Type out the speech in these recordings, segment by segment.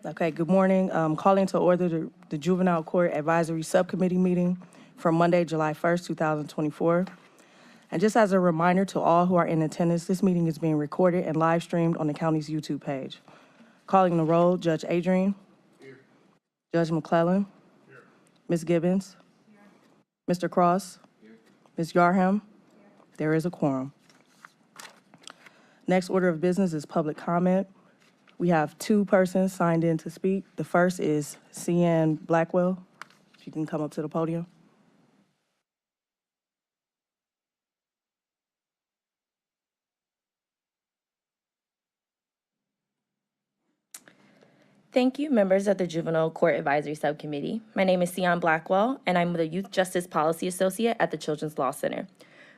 Okay, good morning. Calling to order the Juvenile Court Advisory Subcommittee meeting for Monday, July 1st, 2024. And just as a reminder to all who are in attendance, this meeting is being recorded and live streamed on the county's YouTube page. Calling the roll, Judge Adrian. Here. Judge McClellan. Here. Ms. Gibbons. Here. Mr. Cross. Here. Ms. Yarham. Here. There is a quorum. Next order of business is public comment. We have two persons signed in to speak. The first is Cian Blackwell. If you can come up to the podium. Thank you, members of the Juvenile Court Advisory Subcommittee. My name is Cian Blackwell, and I'm the Youth Justice Policy Associate at the Children's Law Center.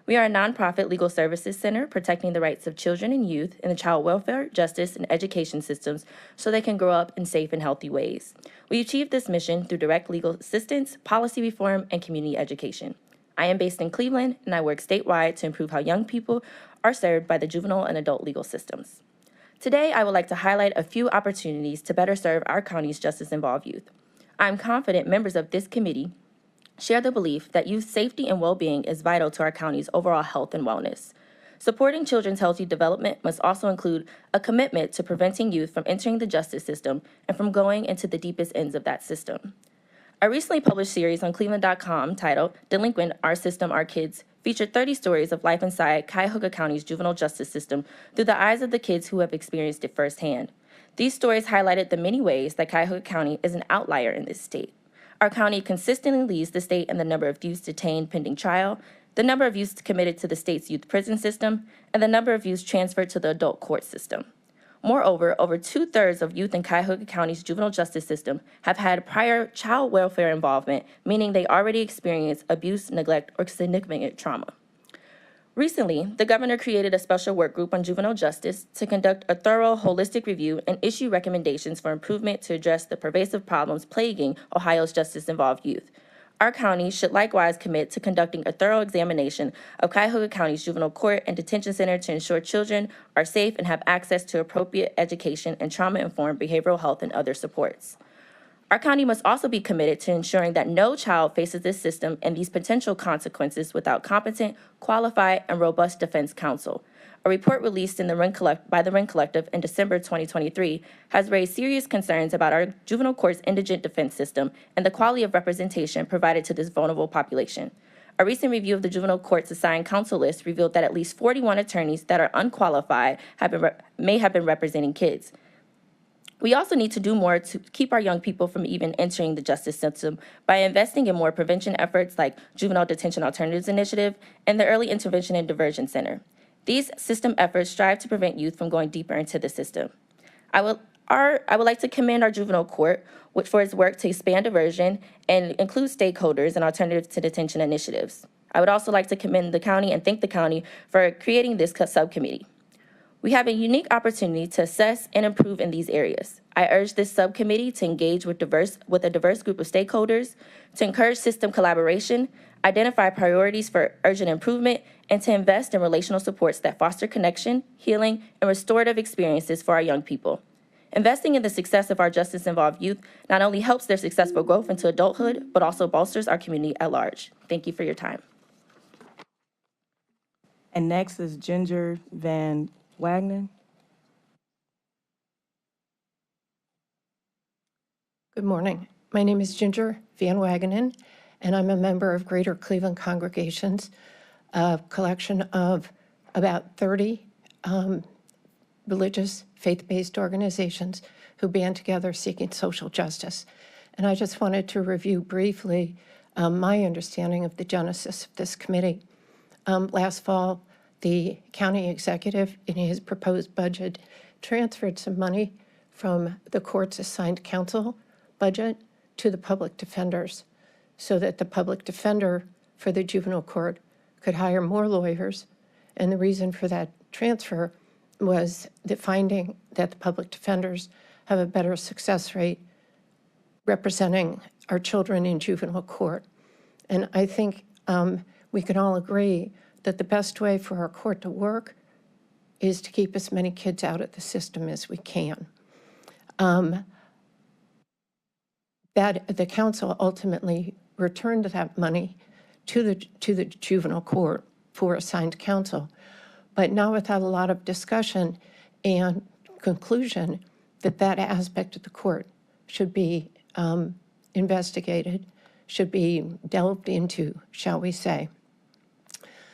We are a nonprofit legal services center protecting the rights of children and youth in the child welfare, justice, and education systems so they can grow up in safe and healthy ways. We achieve this mission through direct legal assistance, policy reform, and community education. I am based in Cleveland, and I work statewide to improve how young people are served by the juvenile and adult legal systems. Today, I would like to highlight a few opportunities to better serve our county's justice-involved youth. I'm confident members of this committee share the belief that youth safety and well-being is vital to our county's overall health and wellness. Supporting children's healthy development must also include a commitment to preventing youth from entering the justice system and from going into the deepest ends of that system. A recently published series on Cleveland.com titled Delinquent, Our System, Our Kids featured 30 stories of life inside Cuyahoga County's juvenile justice system through the eyes of the kids who have experienced it firsthand. These stories highlighted the many ways that Cuyahoga County is an outlier in this state. Our county consistently leads the state in the number of youths detained pending trial, the number of youths committed to the state's youth prison system, and the number of youths transferred to the adult court system. Moreover, over 2/3 of youth in Cuyahoga County's juvenile justice system have had prior child welfare involvement, meaning they already experienced abuse, neglect, or significant trauma. Recently, the governor created a special work group on juvenile justice to conduct a thorough, holistic review and issue recommendations for improvement to address the pervasive problems plaguing Ohio's justice-involved youth. Our county should likewise commit to conducting a thorough examination of Cuyahoga County's juvenile court and detention center to ensure children are safe and have access to appropriate education and trauma-informed behavioral health and other supports. Our county must also be committed to ensuring that no child faces this system and these potential consequences without competent, qualified, and robust defense counsel. A report released by the Wren Collective in December 2023 has raised serious concerns about our juvenile court's indigent defense system and the quality of representation provided to this vulnerable population. A recent review of the juvenile court's assigned counsel list revealed that at least 41 attorneys that are unqualified may have been representing kids. We also need to do more to keep our young people from even entering the justice system by investing in more prevention efforts like Juvenile Detention Alternatives Initiative and the Early Intervention and Diversion Center. These system efforts strive to prevent youth from going deeper into the system. I would like to commend our juvenile court for its work to expand diversion and include stakeholders in alternatives to detention initiatives. I would also like to commend the county and thank the county for creating this subcommittee. We have a unique opportunity to assess and improve in these areas. I urge this subcommittee to engage with a diverse group of stakeholders, to encourage system collaboration, identify priorities for urgent improvement, and to invest in relational supports that foster connection, healing, and restorative experiences for our young people. Investing in the success of our justice-involved youth not only helps their successful growth into adulthood, but also bolsters our community at large. Thank you for your time. And next is Ginger Van Wagner. Good morning. My name is Ginger Van Wagenen, and I'm a member of Greater Cleveland Congregations, a collection of about 30 religious, faith-based organizations who band together seeking social justice. And I just wanted to review briefly my understanding of the genesis of this committee. Last fall, the county executive, in his proposed budget, transferred some money from the court's assigned counsel budget to the public defenders so that the public defender for the juvenile court could hire more lawyers. And the reason for that transfer was the finding that the public defenders have a better success rate representing our children in juvenile court. And I think we can all agree that the best way for our court to work is to keep as many kids out of the system as we can. that the council ultimately returned that money to the juvenile court for assigned counsel, but now without a lot of discussion and conclusion that that aspect of the court should be investigated, should be delved into, shall we say.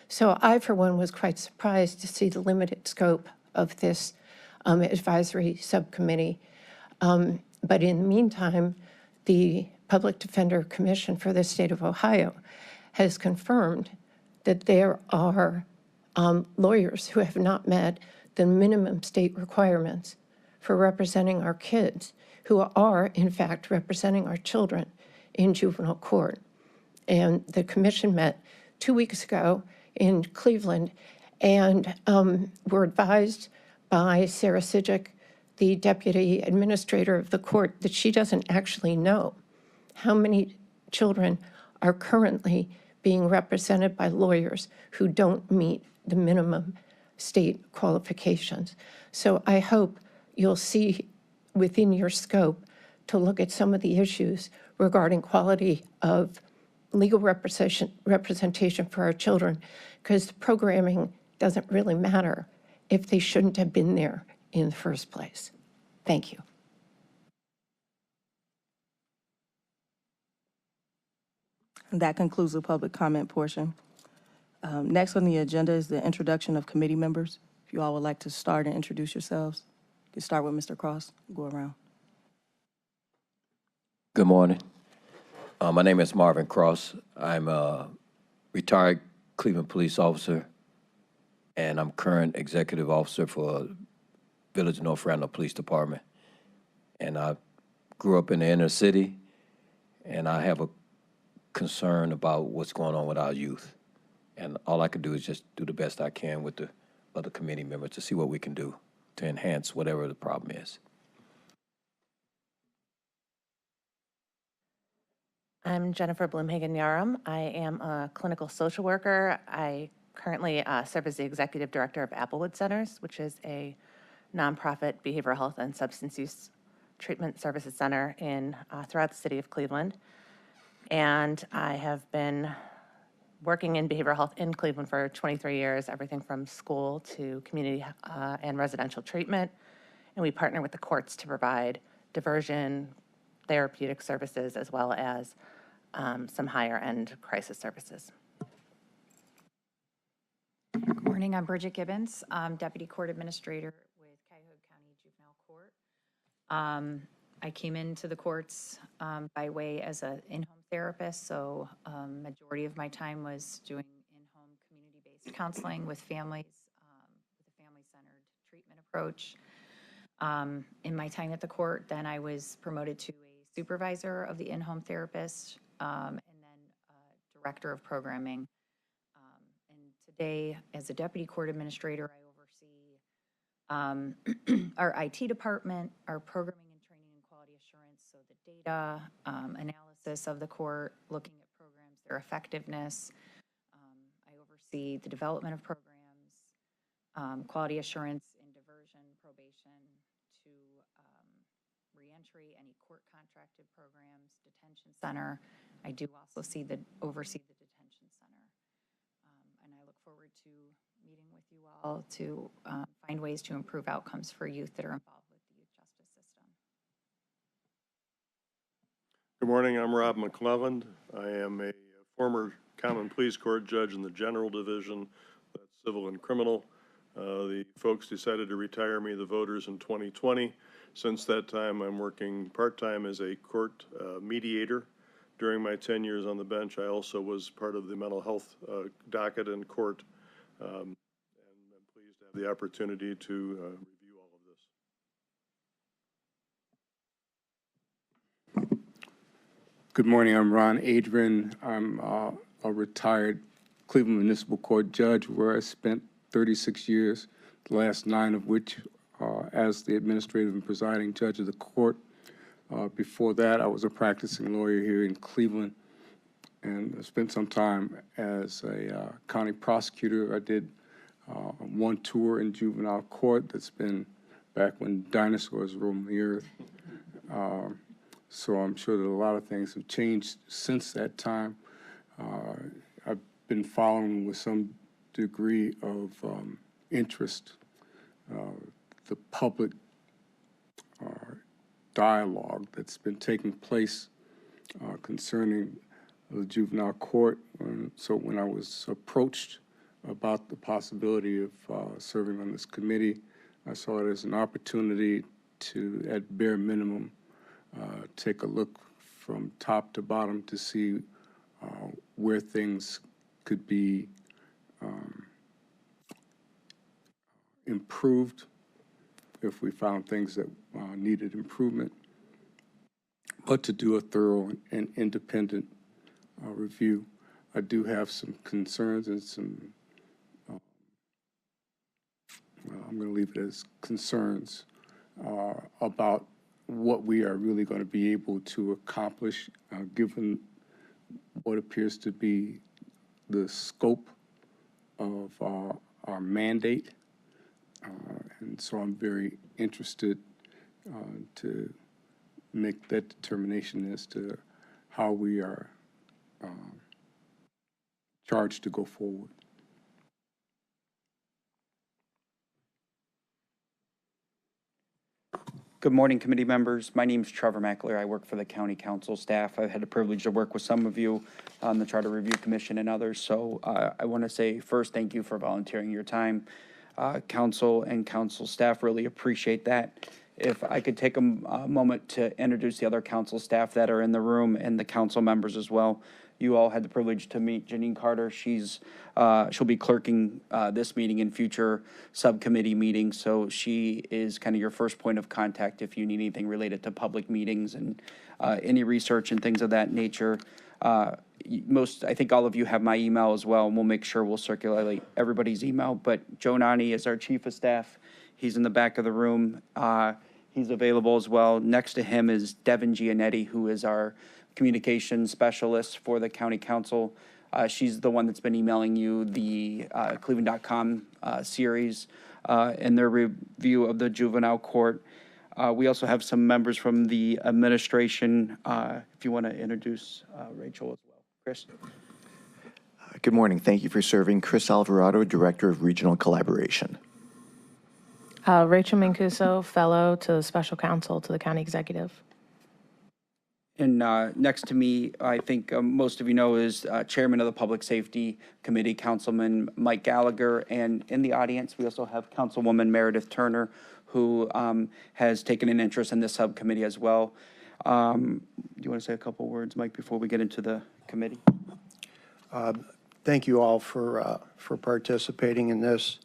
So I, for one, was quite surprised to see the limited scope of this advisory subcommittee. But in the meantime, the Public Defender Commission for the state of Ohio has confirmed that there are lawyers who have not met the minimum state requirements for representing our kids, who are, in fact, representing our children in juvenile court. And the commission met 2 weeks ago in Cleveland and were advised by Sarah Sidgick, the deputy administrator of the court, that she doesn't actually know how many children are currently being represented by lawyers who don't meet the minimum state qualifications. So I hope you'll see within your scope to look at some of the issues regarding quality of legal representation for our children, because the programming doesn't really matter if they shouldn't have been there in the first place. Thank you. And that concludes the public comment portion. Next on the agenda is the introduction of committee members. If you all would like to start and introduce yourselves, you can start with Mr. Cross, go around. Good morning. My name is Marvin Cross. I'm a retired Cleveland police officer, and I'm current executive officer for Village North Randall Police Department. And I grew up in the inner city, and I have a concern about what's going on with our youth. And all I can do is just do the best I can with the other committee members to see what we can do to enhance whatever the problem is. I'm Jennifer Blumhagen-Yarum. I am a clinical social worker. I currently serve as the executive director of Applewood Centers, which is a nonprofit behavioral health and substance use treatment services center throughout the city of Cleveland. And I have been working in behavioral health in Cleveland for 23 years, everything from school to community and residential treatment. And we partner with the courts to provide diversion, therapeutic services, as well as some higher-end crisis services. Good morning. I'm Bridget Gibbons. I'm Deputy Court Administrator with Cuyahoga County Juvenile Court. I came into the courts by way as an in-home therapist, so majority of my time was doing in-home community-based counseling with families with a family-centered treatment approach. In my time at the court, then I was promoted to a supervisor of the in-home therapist and then director of programming. And today, as a deputy court administrator, I oversee our IT department, our programming and training and quality assurance, so the data analysis of the court, looking at programs, their effectiveness. I oversee the development of programs, quality assurance in diversion, probation, to reentry, any court contracted programs, detention center. I do also oversee the detention center. And I look forward to meeting with you all to find ways to improve outcomes for youth that are involved with the youth justice system. Good morning, I'm Rob McClelland. I am a former common pleas court judge in the general division, that's civil and criminal. The folks decided to retire me, the voters, in 2020. Since that time, I'm working part-time as a court mediator. During my 10 years on the bench, I also was part of the mental health docket in court. And I'm pleased to have the opportunity to review all of this. Good morning, I'm Ron Adrian. I'm a retired Cleveland Municipal Court judge where I spent 36 years, the last 9 of which as the administrative and presiding judge of the court. Before that, I was a practicing lawyer here in Cleveland and I spent some time as a county prosecutor. I did one tour in juvenile court. That's been back when dinosaurs roamed the earth. So I'm sure that a lot of things have changed since that time. I've been following with some degree of interest the public dialogue that's been taking place concerning the juvenile court. So when I was approached about the possibility of serving on this committee, I saw it as an opportunity to, at bare minimum, take a look from top to bottom to see where things could be improved if we found things that needed improvement, but to do a thorough and independent review. I do have some concerns and some, well, I'm going to leave it as concerns about what we are really going to be able to accomplish given what appears to be the scope of our mandate. And so I'm very interested to make that determination as to how we are charged to go forward. Good morning, committee members. My name is Trevor Mackler. I work for the county council staff. I've had the privilege to work with some of you on the Charter Review Commission and others. So I want to say first, thank you for volunteering your time. Council and council staff really appreciate that. If I could take a moment to introduce the other council staff that are in the room and the council members as well. You all had the privilege to meet Janine Carter. She'll be clerking this meeting and future subcommittee meetings. So she is kind of your first point of contact if you need anything related to public meetings and any research and things of that nature. I think all of you have my email as well, and we'll make sure we'll circulate everybody's email. But Joe Nani is our chief of staff. He's in the back of the room. He's available as well. Next to him is Devin Gianetti, who is our communications specialist for the county council. She's the one that's been emailing you the Cleveland.com series and their review of the juvenile court. We also have some members from the administration. If you want to introduce Rachel as well. Chris? Good morning. Thank you for serving. Chris Alvarado, Director of Regional Collaboration. Rachel Mancuso, Fellow to the Special Counsel to the County Executive. And next to me, I think most of you know, is Chairman of the Public Safety Committee, Councilman Mike Gallagher. And in the audience, we also have Councilwoman Meredith Turner, who has taken an interest in this subcommittee as well. Do you want to say a couple words, Mike, before we get into the committee? Thank you all for participating in this.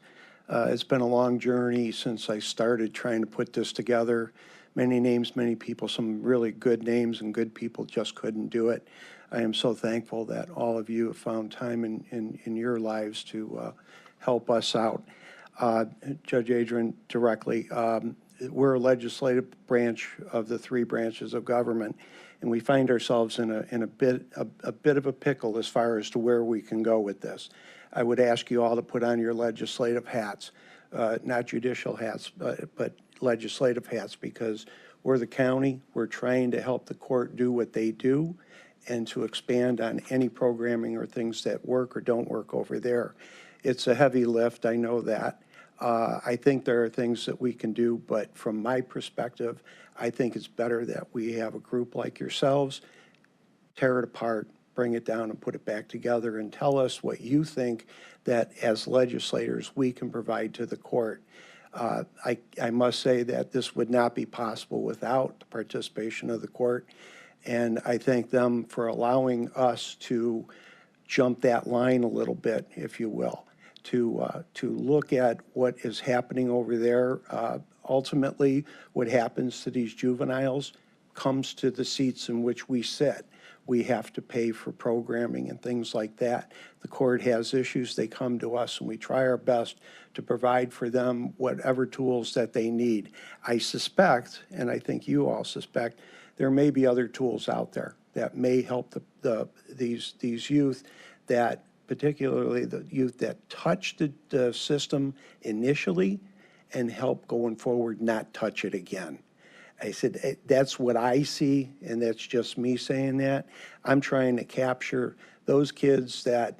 It's been a long journey since I started trying to put this together. Many names, many people, some really good names and good people just couldn't do it. I am so thankful that all of you have found time in your lives to help us out. Judge Adrian, directly, we're a legislative branch of the three branches of government, and we find ourselves in a bit of a pickle as far as to where we can go with this. I would ask you all to put on your legislative hats, not judicial hats, but legislative hats, because we're the county. We're trying to help the court do what they do and to expand on any programming or things that work or don't work over there. It's a heavy lift, I know that. I think there are things that we can do, but from my perspective, I think it's better that we have a group like yourselves tear it apart, bring it down and put it back together and tell us what you think that as legislators we can provide to the court. I must say that this would not be possible without the participation of the court, and I thank them for allowing us to jump that line a little bit, if you will, to look at what is happening over there. Ultimately, what happens to these juveniles comes to the seats in which we sit. We have to pay for programming and things like that. The court has issues, they come to us, and we try our best to provide for them whatever tools that they need. I suspect, and I think you all suspect, there may be other tools out there that may help these youth, that particularly the youth that touch the system initially and help going forward not touch it again. I said, that's what I see, and that's just me saying that. I'm trying to capture those kids that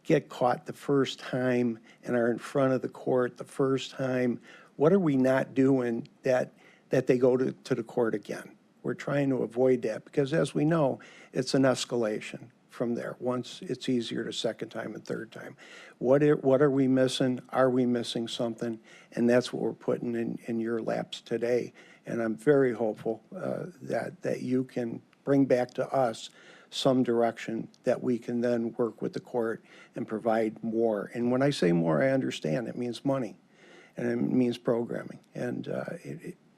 get caught the first time and are in front of the court the first time. What are we not doing that they go to the court again? We're trying to avoid that because, as we know, it's an escalation from there. Once it's easier the second time and third time. What are we missing? Are we missing something? And that's what we're putting in your laps today. And I'm very hopeful that you can bring back to us some direction that we can then work with the court and provide more. And when I say more, I understand it means money and it means programming. And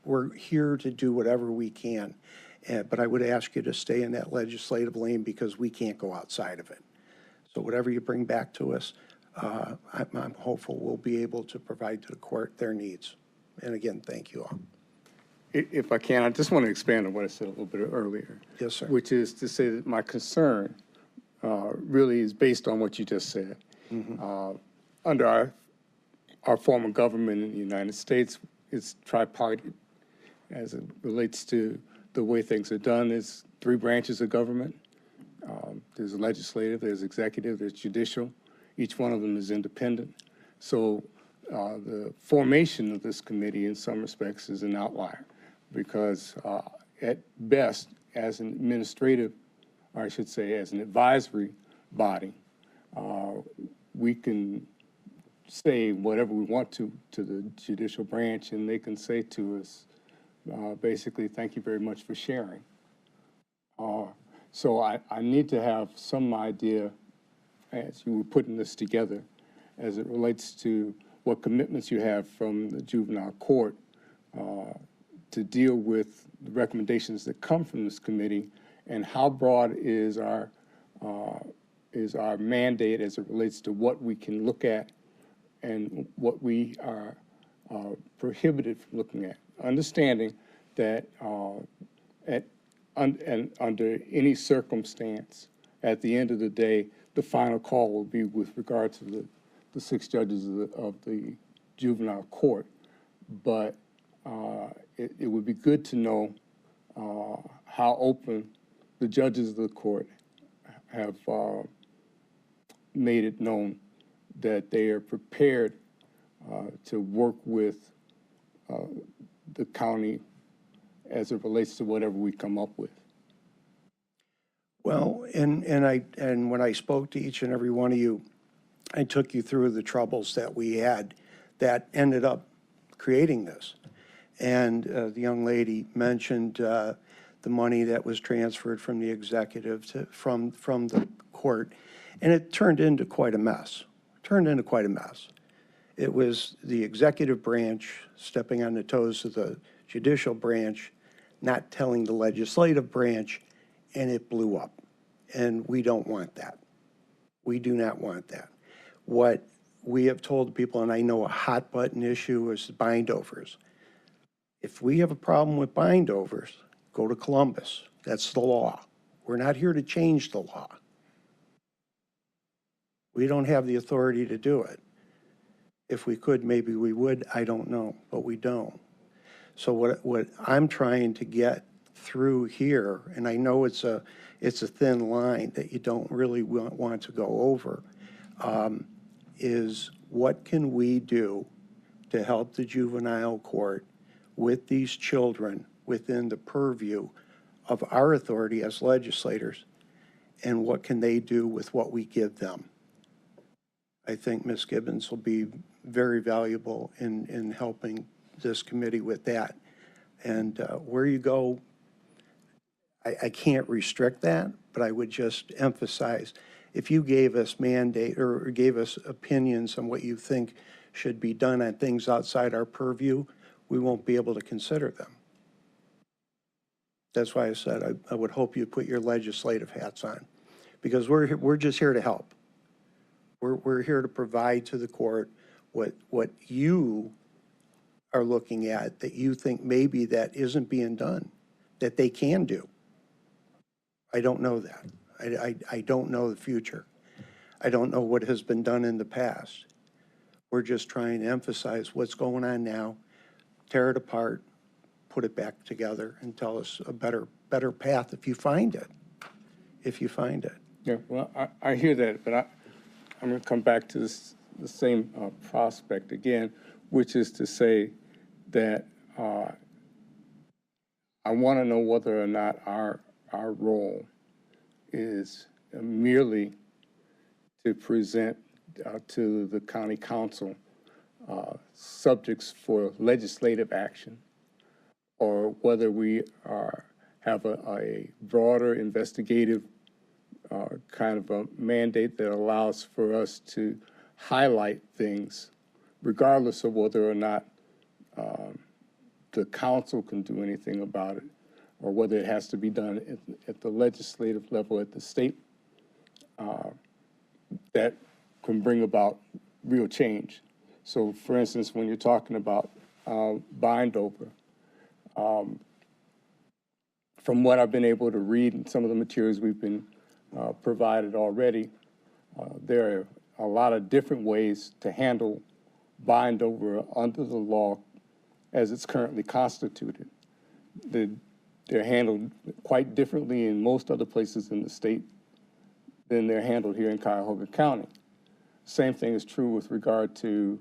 we're here to do whatever we can. But I would ask you to stay in that legislative lane because we can't go outside of it. So whatever you bring back to us, I'm hopeful we'll be able to provide to the court their needs. And again, thank you all. If I can, I just want to expand on what I said a little bit earlier. Yes, sir. Which is to say that my concern really is based on what you just said. Under our form of government in the United States, it's tripartite as it relates to the way things are done. There's 3 branches of government. There's legislative, there's executive, there's judicial. Each one of them is independent. So the formation of this committee in some respects is an outlier because at best, as an administrative, or I should say as an advisory body, we can say whatever we want to the judicial branch, and they can say to us, basically, thank you very much for sharing. So I need to have some idea, as you were putting this together, as it relates to what commitments you have from the juvenile court to deal with the recommendations that come from this committee, and how broad is our mandate as it relates to what we can look at and what we are prohibited from looking at. Understanding that under any circumstance, at the end of the day, the final call will be with regard to the 6 judges of the juvenile court. But it would be good to know how open the judges of the court have made it known that they are prepared to work with the county as it relates to whatever we come up with. Well, and when I spoke to each and every one of you, I took you through the troubles that we had that ended up creating this. And the young lady mentioned the money that was transferred from the executive from the court, and it turned into quite a mess. It was the executive branch stepping on the toes of the judicial branch, not telling the legislative branch, and it blew up. And we don't want that. We do not want that. What we have told people, and I know a hot button issue is bindovers. If we have a problem with bindovers, go to Columbus. That's the law. We're not here to change the law. We don't have the authority to do it. If we could, maybe we would. I don't know, but we don't. So what I'm trying to get through here, and I know it's a thin line that you don't really want to go over, is what can we do to help the juvenile court with these children within the purview of our authority as legislators, and what can they do with what we give them? I think Ms. Gibbons will be very valuable in helping this committee with that. And where you go, I can't restrict that, but I would just emphasize, if you gave us mandate or gave us opinions on what you think should be done on things outside our purview, we won't be able to consider them. That's why I said I would hope you put your legislative hats on, because we're just here to help. We're here to provide to the court what you are looking at that you think maybe that isn't being done, that they can do. I don't know that. I don't know the future. I don't know what has been done in the past. We're just trying to emphasize what's going on now, tear it apart, put it back together and tell us a better path if you find it. If you find it. Yeah, well, I hear that, but I'm going to come back to the same prospect again, which is to say that I want to know whether or not our role is merely to present to the county council subjects for legislative action, or whether we have a broader investigative kind of a mandate that allows for us to highlight things, regardless of whether or not the council can do anything about it, or whether it has to be done at the legislative level, at the state, that can bring about real change. So, for instance, when you're talking about bind over, from what I've been able to read in some of the materials we've been provided already, there are a lot of different ways to handle bind over under the law as it's currently constituted. They're handled quite differently in most other places in the state than they're handled here in Cuyahoga County. Same thing is true with regard to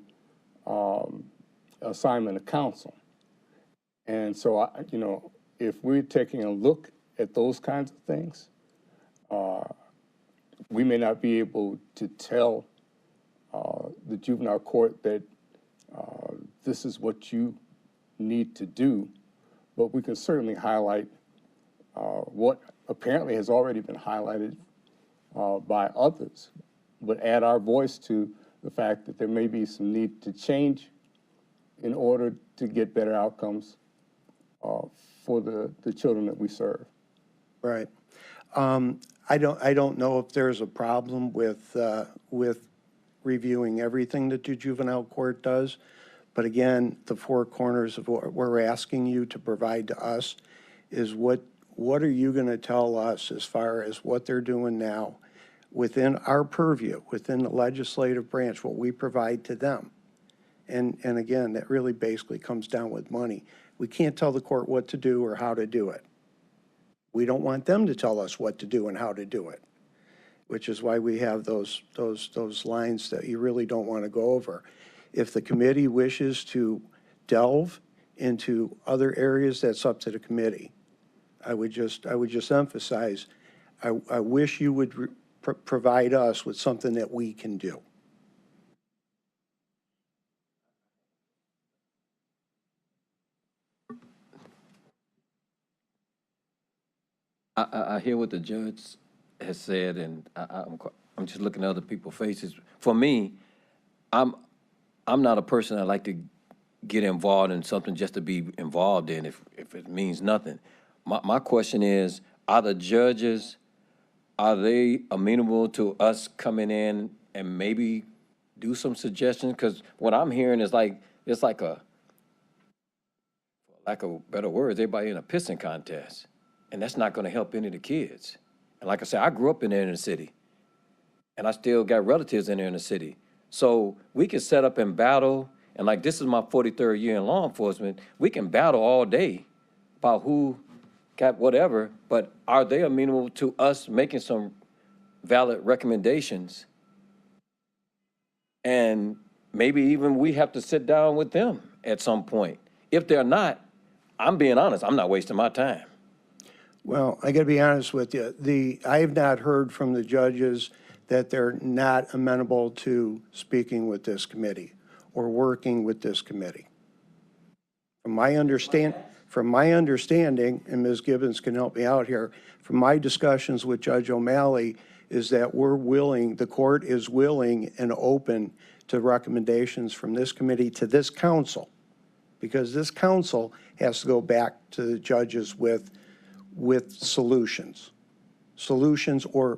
assignment of counsel. And so, if we're taking a look at those kinds of things, we may not be able to tell the juvenile court that this is what you need to do, but we can certainly highlight what apparently has already been highlighted by others, but add our voice to the fact that there may be some need to change in order to get better outcomes for the children that we serve. Right. I don't know if there's a problem with reviewing everything that the juvenile court does, but again, the four corners of what we're asking you to provide to us is what are you going to tell us as far as what they're doing now within our purview, within the legislative branch, what we provide to them. And again, that really basically comes down with money. We can't tell the court what to do or how to do it. We don't want them to tell us what to do and how to do it, which is why we have those lines that you really don't want to go over. If the committee wishes to delve into other areas, that's up to the committee. I would just emphasize, I wish you would provide us with something that we can do. I hear what the judge has said, and I'm just looking at other people's faces. For me, I'm not a person that like to get involved in something just to be involved in if it means nothing. My question is, are the judges, are they amenable to us coming in and maybe do some suggestions? Because what I'm hearing is it's like a, for lack of better words, everybody in a pissing contest. And that's not going to help any of the kids. And like I said, I grew up in there in the city. And I still got relatives in there in the city. So we can set up and battle. And like this is my 43rd year in law enforcement. We can battle all day about who got whatever. But are they amenable to us making some valid recommendations? And maybe even we have to sit down with them at some point. If they're not, I'm being honest, I'm not wasting my time. Well, I got to be honest with you. I have not heard from the judges that they're not amenable to speaking with this committee or working with this committee. From my understanding, and Ms. Gibbons can help me out here, from my discussions with Judge O'Malley, is that the court is willing and open to recommendations from this committee to this council, because this council has to go back to the judges with solutions or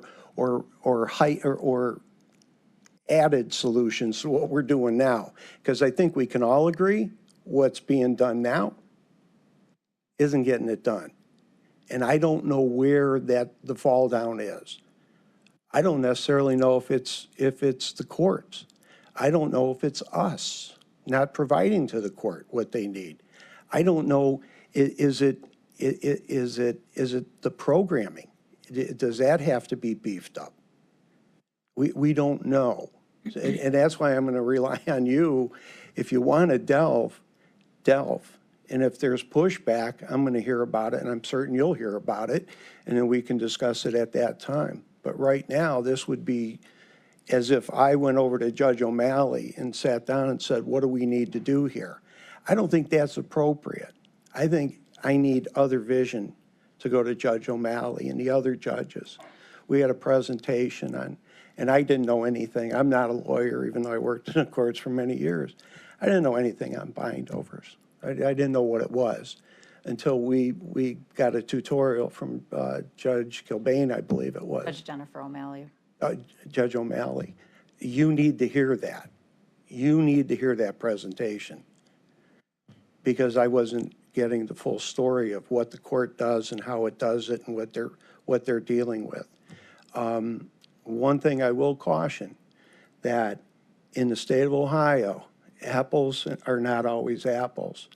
added solutions to what we're doing now. Because I think we can all agree what's being done now isn't getting it done. And I don't know where the fall down is. I don't necessarily know if it's the courts. I don't know if it's us not providing to the court what they need. I don't know, is it the programming? Does that have to be beefed up? We don't know. And that's why I'm going to rely on you. If you want to delve. And if there's pushback, I'm going to hear about it, and I'm certain you'll hear about it, and then we can discuss it at that time. But right now, this would be as if I went over to Judge O'Malley and sat down and said, what do we need to do here? I don't think that's appropriate. I think I need other vision to go to Judge O'Malley and the other judges. We had a presentation on, and I didn't know anything. I'm not a lawyer, even though I worked in the courts for many years. I didn't know anything on bindovers. I didn't know what it was until we got a tutorial from Judge Kilbane, I believe it was. Judge Jennifer O'Malley. Judge O'Malley. You need to hear that. You need to hear that presentation, because I wasn't getting the full story of what the court does and how it does it and what they're dealing with. One thing I will caution, that in the state of Ohio, apples are not always apples.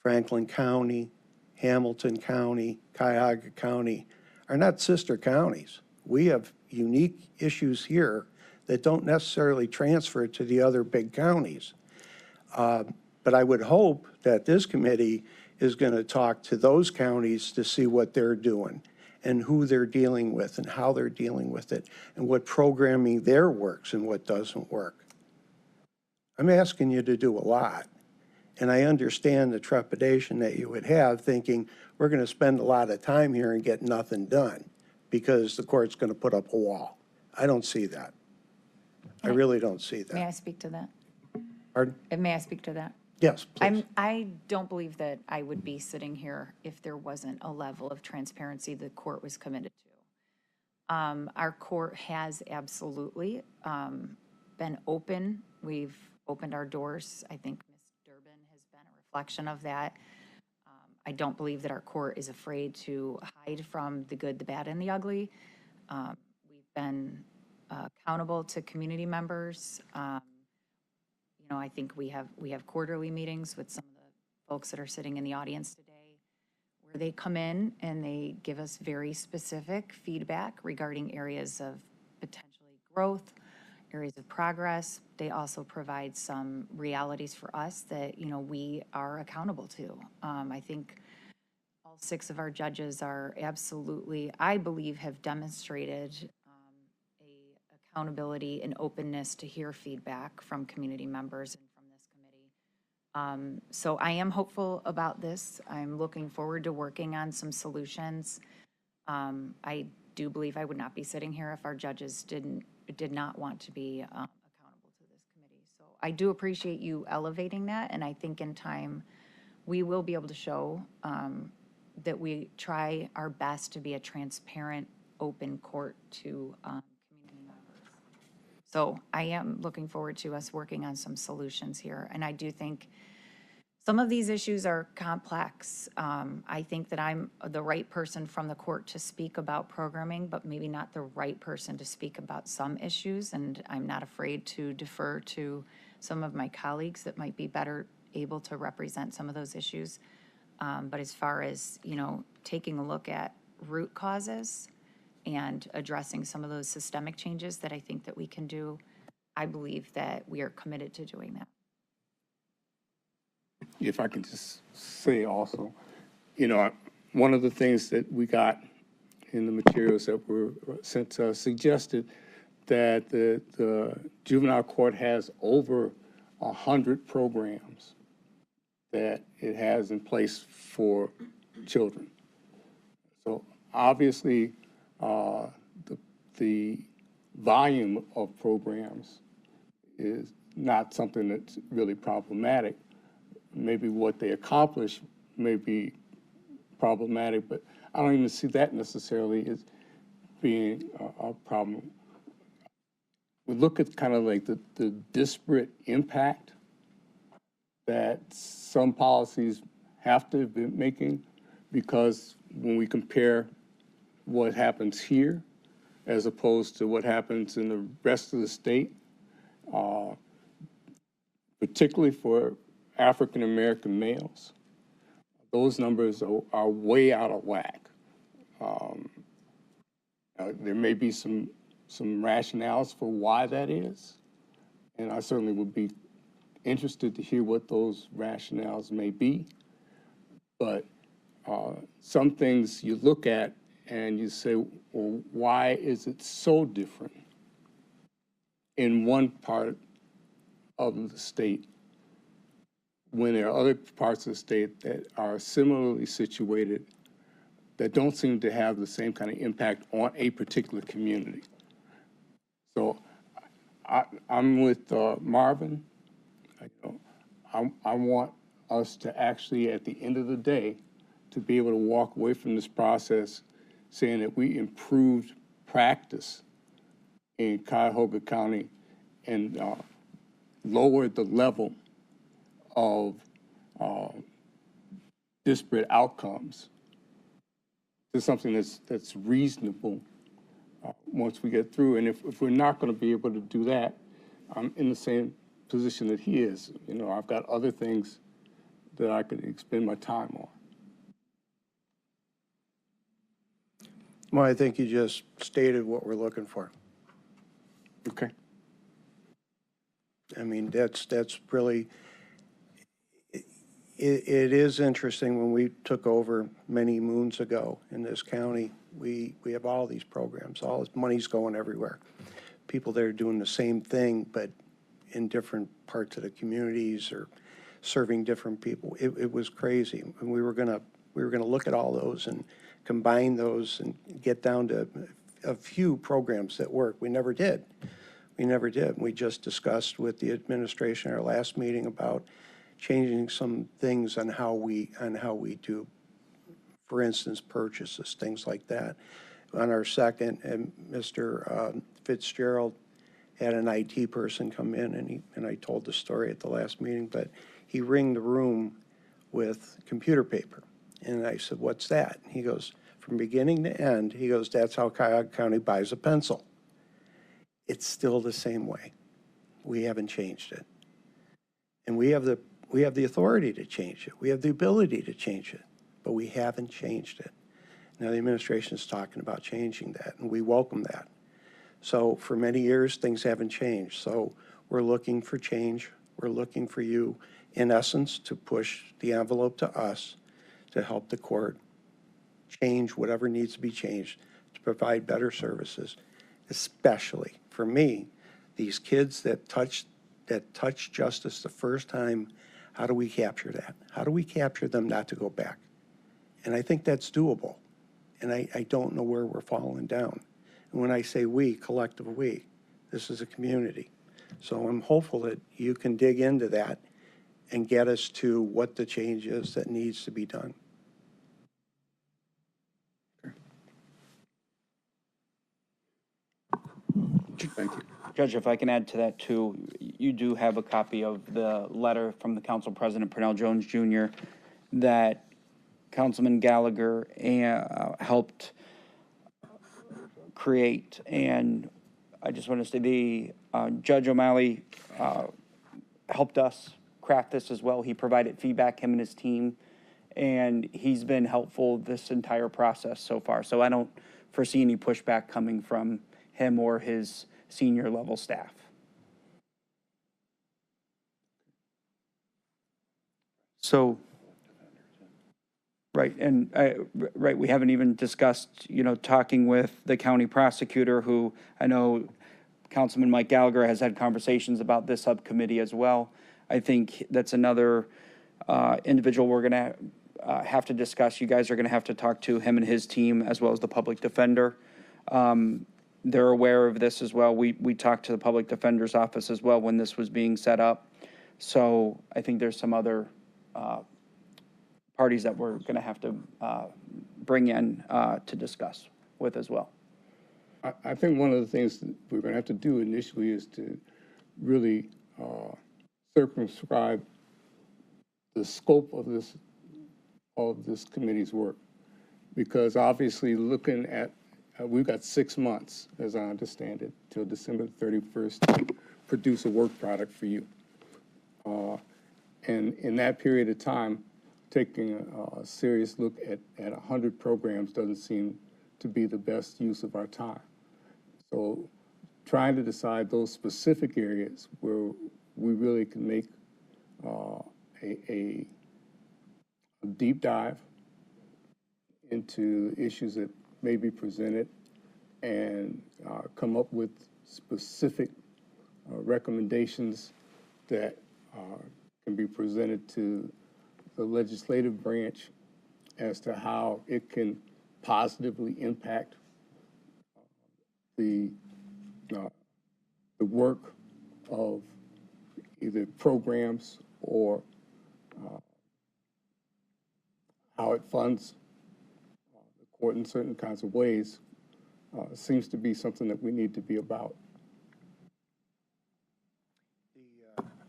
Franklin County, Hamilton County, Cuyahoga County are not sister counties. We have unique issues here that don't necessarily transfer to the other big counties. But I would hope that this committee is going to talk to those counties to see what they're doing and who they're dealing with and how they're dealing with it and what programming there works and what doesn't work. I'm asking you to do a lot. And I understand the trepidation that you would have thinking we're going to spend a lot of time here and get nothing done because the court's going to put up a wall. I don't see that. I really don't see that. May I speak to that? Pardon? May I speak to that? Yes, please. I don't believe that I would be sitting here if there wasn't a level of transparency the court was committed to. Our court has absolutely been open. We've opened our doors. I think Ms. Durbin has been a reflection of that. I don't believe that our court is afraid to hide from the good, the bad, and the ugly. We've been accountable to community members. You know, I think we have quarterly meetings with some of the folks that are sitting in the audience today, where they come in and they give us very specific feedback regarding areas of potentially growth, areas of progress. They also provide some realities for us that, you know, we are accountable to. I think all 6 of our judges are absolutely, I believe, have demonstrated accountability and openness to hear feedback from community members and from this committee. So I am hopeful about this. I'm looking forward to working on some solutions. I do believe I would not be sitting here if our judges did not want to be accountable to this committee. So I do appreciate you elevating that, and I think in time we will be able to show that we try our best to be a transparent, open court to community members. So I am looking forward to us working on some solutions here, and I do think some of these issues are complex. I think that I'm the right person from the court to speak about programming, but maybe not the right person to speak about some issues, and I'm not afraid to defer to some of my colleagues that might be better able to represent some of those issues. But as far as, you know, taking a look at root causes and addressing some of those systemic changes that I think that we can do, I believe that we are committed to doing that. If I can just say also, you know, one of the things that we got in the materials that were sent to us suggested that the juvenile court has over 100 programs that it has in place for children. So obviously, the volume of programs is not something that's really problematic. Maybe what they accomplish may be problematic, but I don't even see that necessarily as being a problem. We look at kind of like the disparate impact that some policies have to be making, because when we compare what happens here as opposed to what happens in the rest of the state, particularly for African American males, those numbers are way out of whack. There may be some rationales for why that is, and I certainly would be interested to hear what those rationales may be. But some things you look at and you say, well, why is it so different in one part of the state when there are other parts of the state that are similarly situated that don't seem to have the same kind of impact on a particular community? So I'm with Marvin. I want us to actually, at the end of the day, to be able to walk away from this process saying that we improved practice in Cuyahoga County and lowered the level of disparate outcomes to something that's reasonable once we get through. And if we're not going to be able to do that, I'm in the same position that he is. I've got other things that I could expend my time on. Well, I think you just stated what we're looking for. Okay. I mean, that's really, it is interesting. When we took over many moons ago in this county, we have all these programs, all this money's going everywhere. People that are doing the same thing, but in different parts of the communities or serving different people. It was crazy. And we were gonna look at all those and combine those and get down to a few programs that work. We never did. We never did. We just discussed with the administration at our last meeting about changing some things on how we do, for instance, purchases, things like that. On our second, and Mr. Fitzgerald had an IT person come in, and I told the story at the last meeting, but he ringed the room with computer paper. And I said, what's that? He goes, from beginning to end, he goes, that's how Cuyahoga County buys a pencil. It's still the same way. We haven't changed it. And we have the authority to change it. We have the ability to change it, but we haven't changed it. Now the administration is talking about changing that, and we welcome that. So for many years, things haven't changed. So we're looking for change. We're looking for you, in essence, to push the envelope to us to help the court change whatever needs to be changed to provide better services, especially for me, these kids that touch justice the first time. How do we capture that? How do we capture them not to go back? And I think that's doable. And I don't know where we're falling down. And when I say we, collective we, this is a community. So I'm hopeful that you can dig into that and get us to what the change is that needs to be done. Thank you. Judge, if I can add to that too, you do have a copy of the letter from the Council President Pernell Jones Jr. that Councilman Gallagher helped create. And I just want to say Judge O'Malley helped us craft this as well. He provided feedback, him and his team, and he's been helpful this entire process so far. So I don't foresee any pushback coming from him or his senior level staff. So, right, and right, we haven't even discussed, talking with the county prosecutor, who I know Councilman Mike Gallagher has had conversations about this subcommittee as well. I think that's another individual we're going to have to discuss. You guys are going to have to talk to him and his team, as well as the public defender. They're aware of this as well. We talked to the public defender's office as well when this was being set up. So I think there's some other parties that we're going to have to bring in to discuss with as well. I think one of the things that we're going to have to do initially is to really circumscribe the scope of this committee's work, because obviously looking at we've got 6 months, as I understand it, till December 31st to produce a work product for you. And in that period of time, taking a serious look at 100 programs doesn't seem to be the best use of our time. So trying to decide those specific areas where we really can make a deep dive into issues that may be presented and come up with specific recommendations that can be presented to the legislative branch as to how it can positively impact the work of either programs or how it funds the court in certain kinds of ways seems to be something that we need to be about.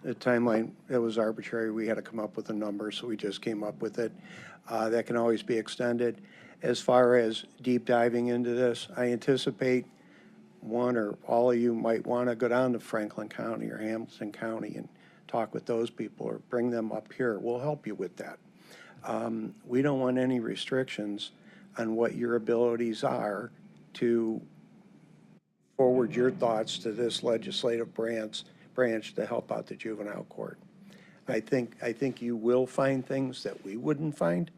The timeline, it was arbitrary. We had to come up with a number, so we just came up with it. That can always be extended. As far as deep diving into this, I anticipate one or all of you might want to go down to Franklin County or Hamilton County and talk with those people or bring them up here. We'll help you with that. We don't want any restrictions on what your abilities are to forward your thoughts to this legislative branch to help out the juvenile court. I think you will find things that we wouldn't find,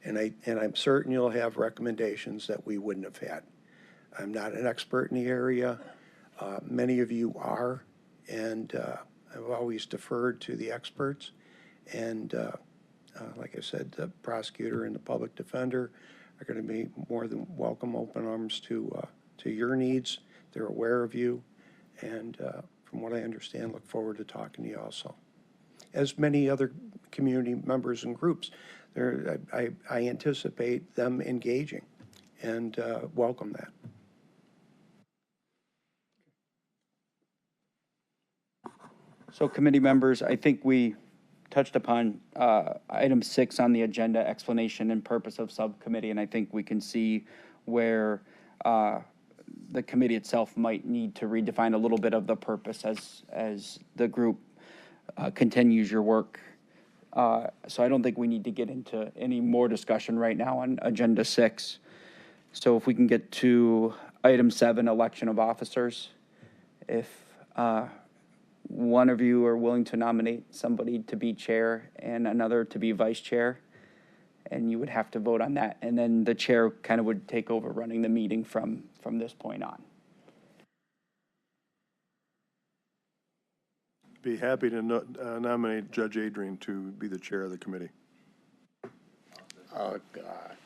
and I'm certain you'll have recommendations that we wouldn't have had. I'm not an expert in the area. Many of you are, and I've always deferred to the experts. And like I said, the prosecutor and the public defender are going to be more than welcome, open arms to your needs. They're aware of you, and from what I understand, look forward to talking to you also. As many other community members and groups, I anticipate them engaging and welcome that. So committee members, I think we touched upon item 6 on the agenda, explanation and purpose of subcommittee, and I think we can see where the committee itself might need to redefine a little bit of the purpose as the group continues your work. So I don't think we need to get into any more discussion right now on agenda 6. So if we can get to item 7, election of officers. If one of you are willing to nominate somebody to be chair and another to be vice chair, and you would have to vote on that. And then the chair kind of would take over running the meeting from this point on. Be happy to nominate Judge Adrian to be the chair of the committee. Oh, God.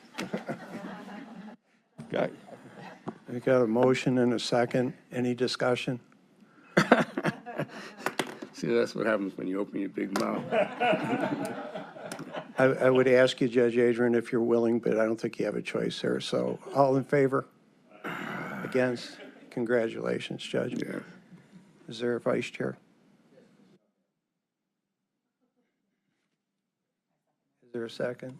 Okay. We got a motion and a second. Any discussion? See, that's what happens when you open your big mouth. I would ask you, Judge Adrian, if you're willing, but I don't think you have a choice there. So all in favor? Against? Congratulations, Judge. Yeah. Is there a vice chair? Is there a second?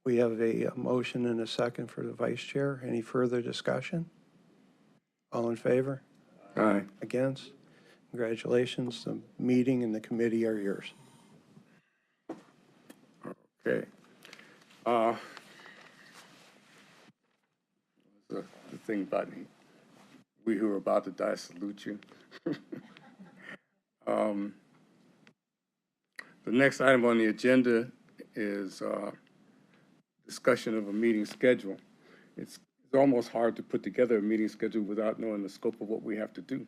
We have a motion and a second for the vice chair. Any further discussion? All in favor? Aye. Against? Congratulations. The meeting and the committee are yours. Okay. The thing about me, we who are about to die salute you. The next item on the agenda is discussion of a meeting schedule. It's almost hard to put together a meeting schedule without knowing the scope of what we have to do.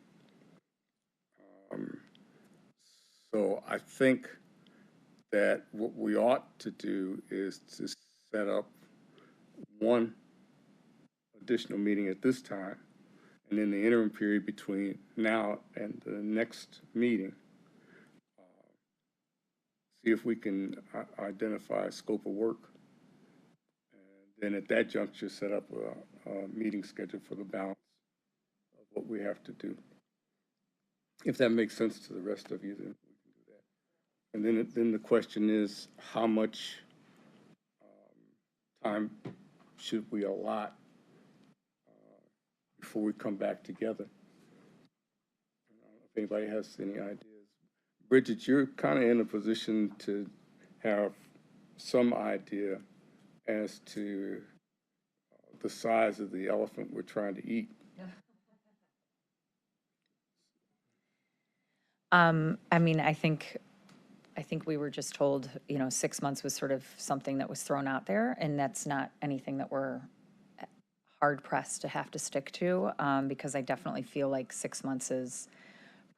So I think that what we ought to do is to set up one additional meeting at this time, and in the interim period between now and the next meeting, see if we can identify a scope of work. And then at that juncture, set up a meeting schedule for the balance of what we have to do. If that makes sense to the rest of you, then we can do that. And then the question is, how much time should we allot before we come back together? I don't know if anybody has any ideas. Bridget, you're kind of in a position to have some idea as to the size of the elephant we're trying to eat. I mean, I think we were just told, 6 months was sort of something that was thrown out there, and that's not anything that we're hard pressed to have to stick to, because I definitely feel like 6 months is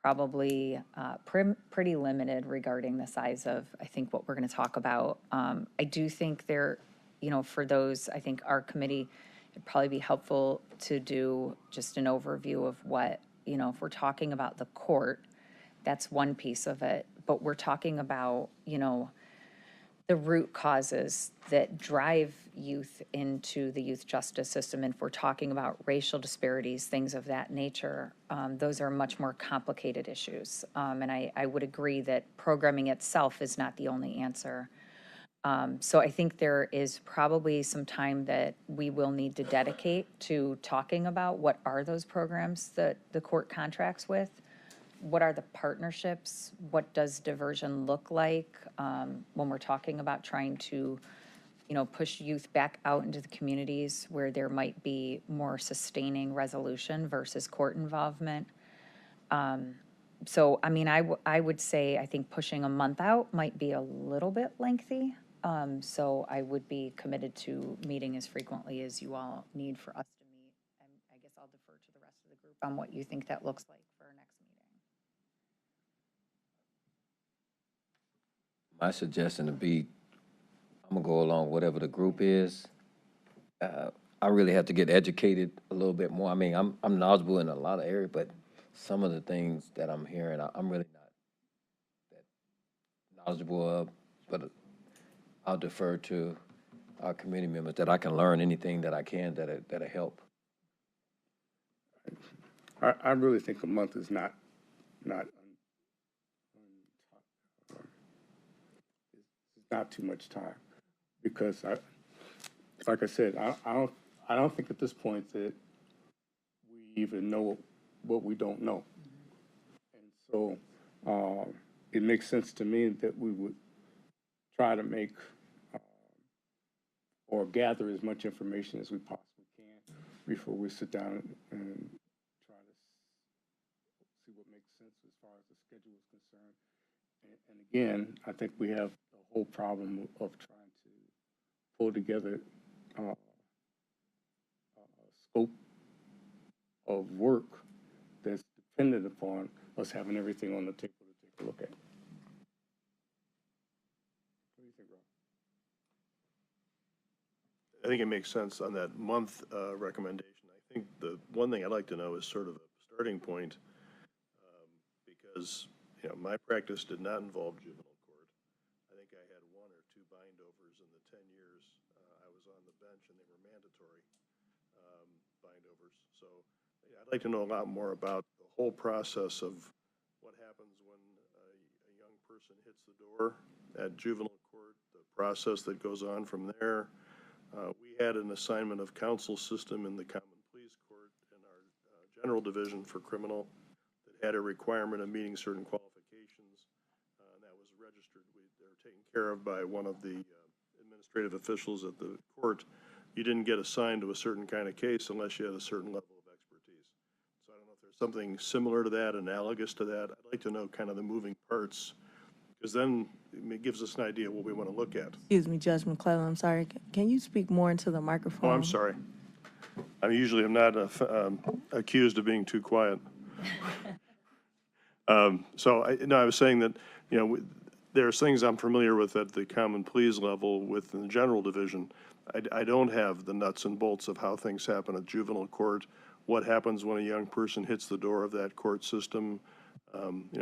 probably pretty limited regarding the size of, I think, what we're going to talk about. I do think there, for those, I think our committee, it'd probably be helpful to do just an overview of what, if we're talking about the court, that's one piece of it, but we're talking about, the root causes that drive youth into the youth justice system. And if we're talking about racial disparities, things of that nature, those are much more complicated issues. And I would agree that programming itself is not the only answer. So I think there is probably some time that we will need to dedicate to talking about what are those programs that the court contracts with. What are the partnerships? What does diversion look like when we're talking about trying to, push youth back out into the communities where there might be more sustaining resolution versus court involvement? So, I mean, I would say I think pushing a month out might be a little bit lengthy. So I would be committed to meeting as frequently as you all need for us to meet. And I guess I'll defer to the rest of the group on what you think that looks like for our next meeting. My suggestion would be, I'm gonna go along whatever the group is. I really have to get educated a little bit more. I mean, I'm knowledgeable in a lot of areas, but some of the things that I'm hearing, I'm really not that knowledgeable of, but I'll defer to our committee members that I can learn anything that I can that'll help. I really think a month is not too much time, because like I said, I don't think at this point that we even know what we don't know, and so it makes sense to me that we would try to make or gather as much information as we possibly can before we sit down and try to see what makes sense as far as the schedule is concerned. And again, I think we have the whole problem of trying to pull together a scope of work that's dependent upon us having everything on the table to take a look at. What do you think, Rob? I think it makes sense on that month recommendation. I think the one thing I'd like to know is sort of a starting point, because my practice did not involve juvenile court. I think I had 1 or 2 bindovers in the 10 years I was on the bench, and they were mandatory bindovers. So I'd like to know a lot more about the whole process of what happens when a young person hits the door at juvenile court, the process that goes on from there. We had an assignment of counsel system in the Common Pleas Court in our General Division for Criminal that had a requirement of meeting certain qualifications, and that was registered. They were taken care of by one of the administrative officials at the court. You didn't get assigned to a certain kind of case unless you had a certain level of expertise. So I don't know if there's something similar to that, analogous to that. I'd like to know kind of the moving parts, because then it gives us an idea what we want to look at. Excuse me, Judge McClellan, I'm sorry. Can you speak more into the microphone? Oh, I'm sorry. I usually am not accused of being too quiet. So I was saying that, there's things I'm familiar with at the common pleas level within the general division. I don't have the nuts and bolts of how things happen at juvenile court, what happens when a young person hits the door of that court system.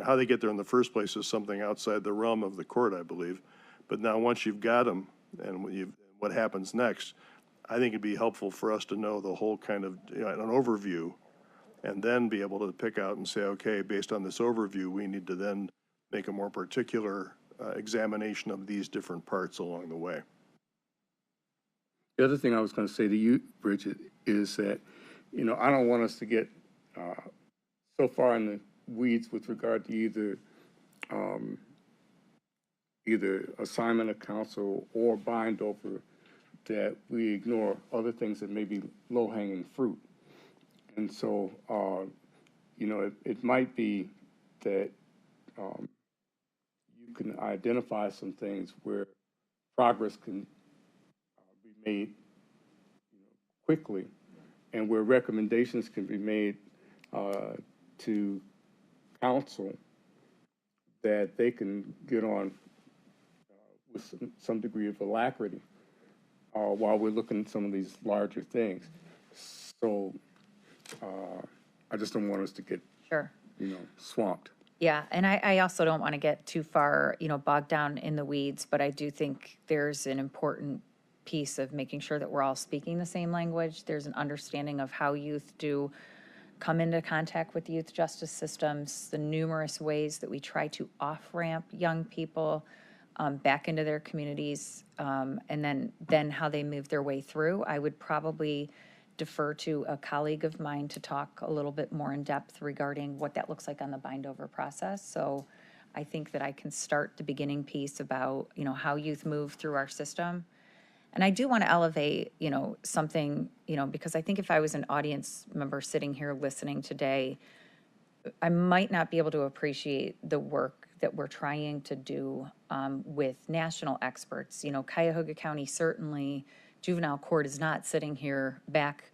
How they get there in the first place is something outside the realm of the court, I believe. But now once you've got them and what happens next, I think it'd be helpful for us to know the whole kind of, an overview, and then be able to pick out and say, okay, based on this overview, we need to then make a more particular examination of these different parts along the way. The other thing I was going to say to you, Bridget, is that, I don't want us to get so far in the weeds with regard to either either assignment of counsel or bind over, that we ignore other things that may be low-hanging fruit. And so, you know, it might be that you can identify some things where progress can be made quickly, and where recommendations can be made to council that they can get on with some degree of alacrity while we're looking at some of these larger things. So I just don't want us to get, Sure. you know, swamped. Yeah, and I also don't want to get too far, bogged down in the weeds, but I do think there's an important piece of making sure that we're all speaking the same language. There's an understanding of how youth do come into contact with youth justice systems, the numerous ways that we try to off-ramp young people back into their communities, and then how they move their way through. I would probably defer to a colleague of mine to talk a little bit more in depth regarding what that looks like on the bind over process. So I think that I can start the beginning piece about, how youth move through our system. And I do want to elevate, something, because I think if I was an audience member sitting here listening today, I might not be able to appreciate the work that we're trying to do with national experts. Cuyahoga County, certainly, juvenile court is not sitting here back,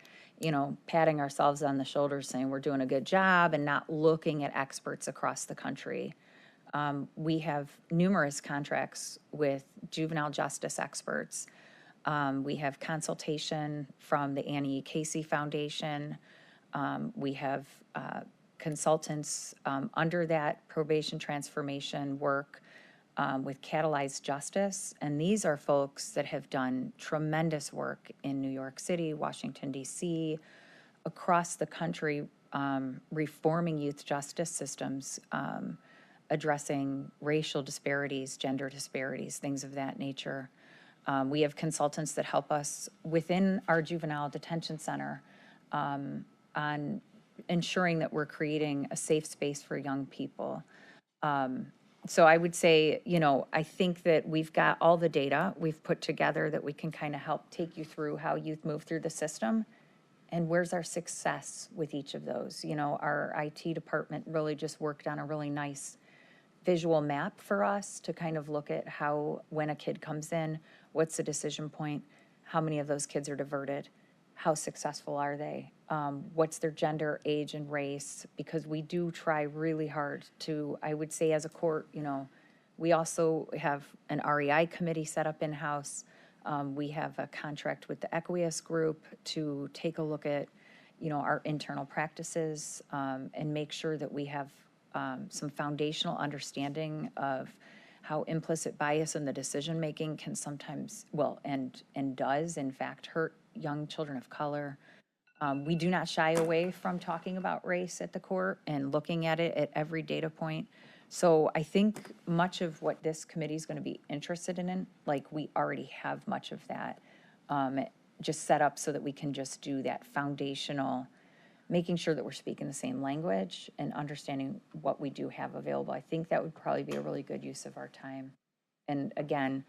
patting ourselves on the shoulder saying we're doing a good job and not looking at experts across the country. We have numerous contracts with juvenile justice experts. We have consultation from the Annie E. Casey Foundation. We have consultants under that probation transformation work with Catalyzed Justice. And these are folks that have done tremendous work in New York City, Washington, D.C., across the country, reforming youth justice systems, addressing racial disparities, gender disparities, things of that nature. We have consultants that help us within our juvenile detention center on ensuring that we're creating a safe space for young people. So I would say, I think that we've got all the data we've put together that we can kind of help take you through how youth move through the system and where's our success with each of those. Our IT department really just worked on a really nice visual map for us to kind of look at how, when a kid comes in, what's the decision point, how many of those kids are diverted, how successful are they, what's their gender, age, and race, because we do try really hard to, I would say as a court, we also have an REI committee set up in-house. We have a contract with the Equius group to take a look at, our internal practices and make sure that we have some foundational understanding of how implicit bias in the decision-making can sometimes, and does, in fact, hurt young children of color. We do not shy away from talking about race at the court and looking at it at every data point. So I think much of what this committee is going to be interested in, like we already have much of that, just set up so that we can just do that foundational, making sure that we're speaking the same language and understanding what we do have available. I think that would probably be a really good use of our time. And again,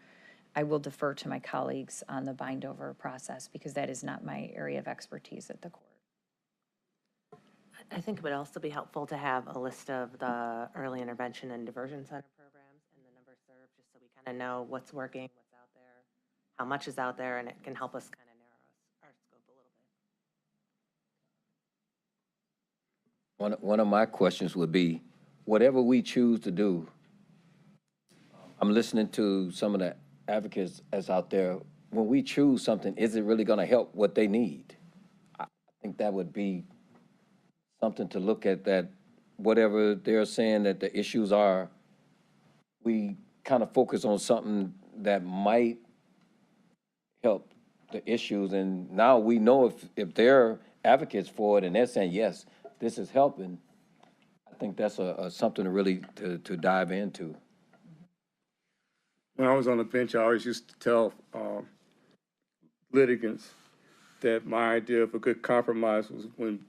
I will defer to my colleagues on the bind over process because that is not my area of expertise at the court. I think it would also be helpful to have a list of the early intervention and diversion center programs and the number served, just so we kind of know what's working, what's out there, how much is out there, and it can help us kind of narrow our scope a little bit. One of my questions would be, whatever we choose to do, I'm listening to some of the advocates that's out there. When we choose something, is it really going to help what they need? I think that would be something to look at, that whatever they're saying that the issues are, we kind of focus on something that might help the issues. And now we know if they're advocates for it and they're saying, yes, this is helping, I think that's something to really to dive into. When I was on the bench, I always used to tell litigants that my idea of a good compromise was when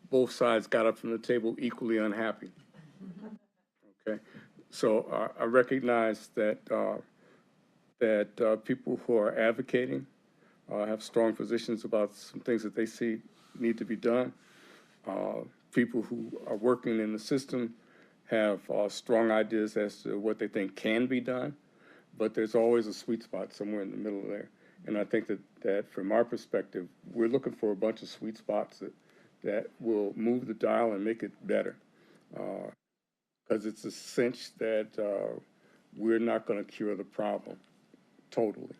both sides got up from the table equally unhappy. Okay, So I recognize that people who are advocating have strong positions about some things that they see need to be done. People who are working in the system have strong ideas as to what they think can be done, but there's always a sweet spot somewhere in the middle there. And I think that from our perspective, we're looking for a bunch of sweet spots that will move the dial and make it better. Because it's a cinch that we're not going to cure the problem totally,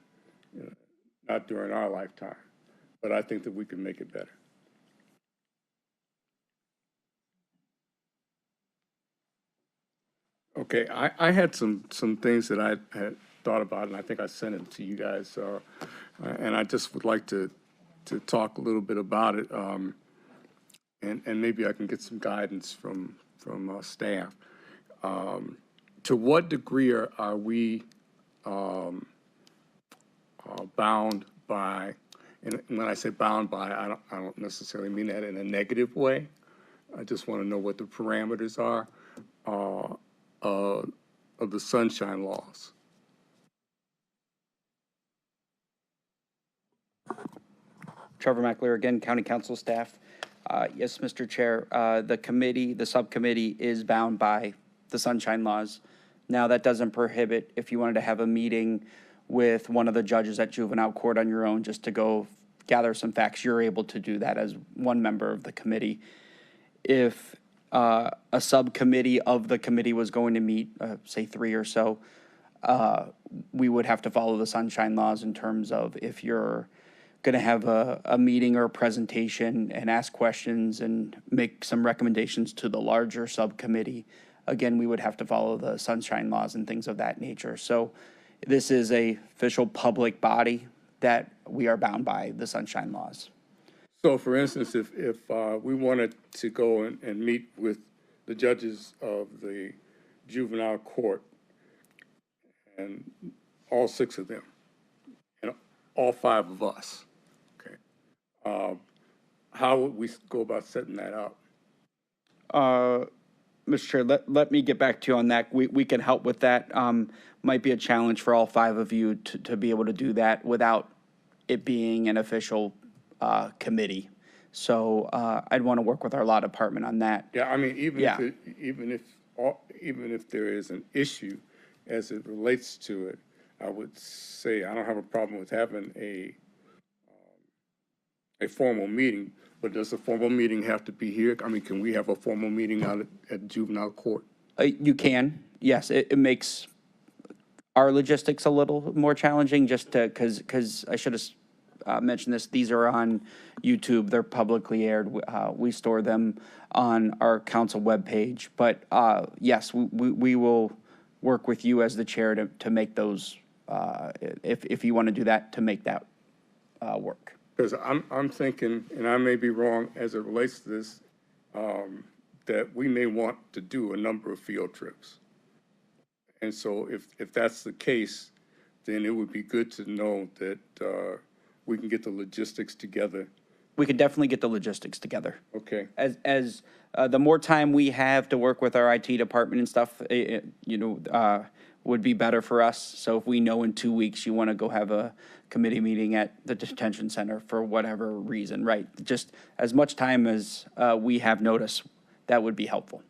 not during our lifetime. But I think that we can make it better. Okay, I had some things that I had thought about, and I think I sent them to you guys. And I just would like to talk a little bit about it, and maybe I can get some guidance from staff. To what degree are we bound by, and when I say bound by, I don't necessarily mean that in a negative way. I just want to know what the parameters are of the sunshine laws. Trevor McAleer again, County Council staff. Yes, Mr. Chair, the subcommittee is bound by the sunshine laws. Now, that doesn't prohibit if you wanted to have a meeting with one of the judges at juvenile court on your own just to go gather some facts, you're able to do that as one member of the committee. If a subcommittee of the committee was going to meet, say 3 or so, we would have to follow the sunshine laws in terms of if you're going to have a meeting or a presentation and ask questions and make some recommendations to the larger subcommittee, again, we would have to follow the sunshine laws and things of that nature. So this is a official public body that we are bound by the sunshine laws. So, for instance, if we wanted to go and meet with the judges of the juvenile court, and all 6 of them, and all 5 of us, okay, how would we go about setting that up? Mr. Chair, let me get back to you on that. We can help with that. Might be a challenge for all 5 of you to be able to do that without it being an official committee. So I'd want to work with our law department on that. Yeah, I mean, even if there is an issue as it relates to it, I would say I don't have a problem with having a formal meeting, but does a formal meeting have to be here? I mean, can we have a formal meeting out at juvenile court? You can, yes. It makes our logistics a little more challenging just because I should have mentioned this. These are on YouTube. They're publicly aired. We store them on our council webpage. But yes, we will work with you as the chair to make those, if you want to do that, to make that work. Because I'm thinking, and I may be wrong as it relates to this, that we may want to do a number of field trips. And so if that's the case, then it would be good to know that we can get the logistics together. We could definitely get the logistics together. Okay. As the more time we have to work with our IT department and stuff, would be better for us. So if we know in 2 weeks you want to go have a committee meeting at the detention center for whatever reason, right? Just as much time as we have notice, that would be helpful.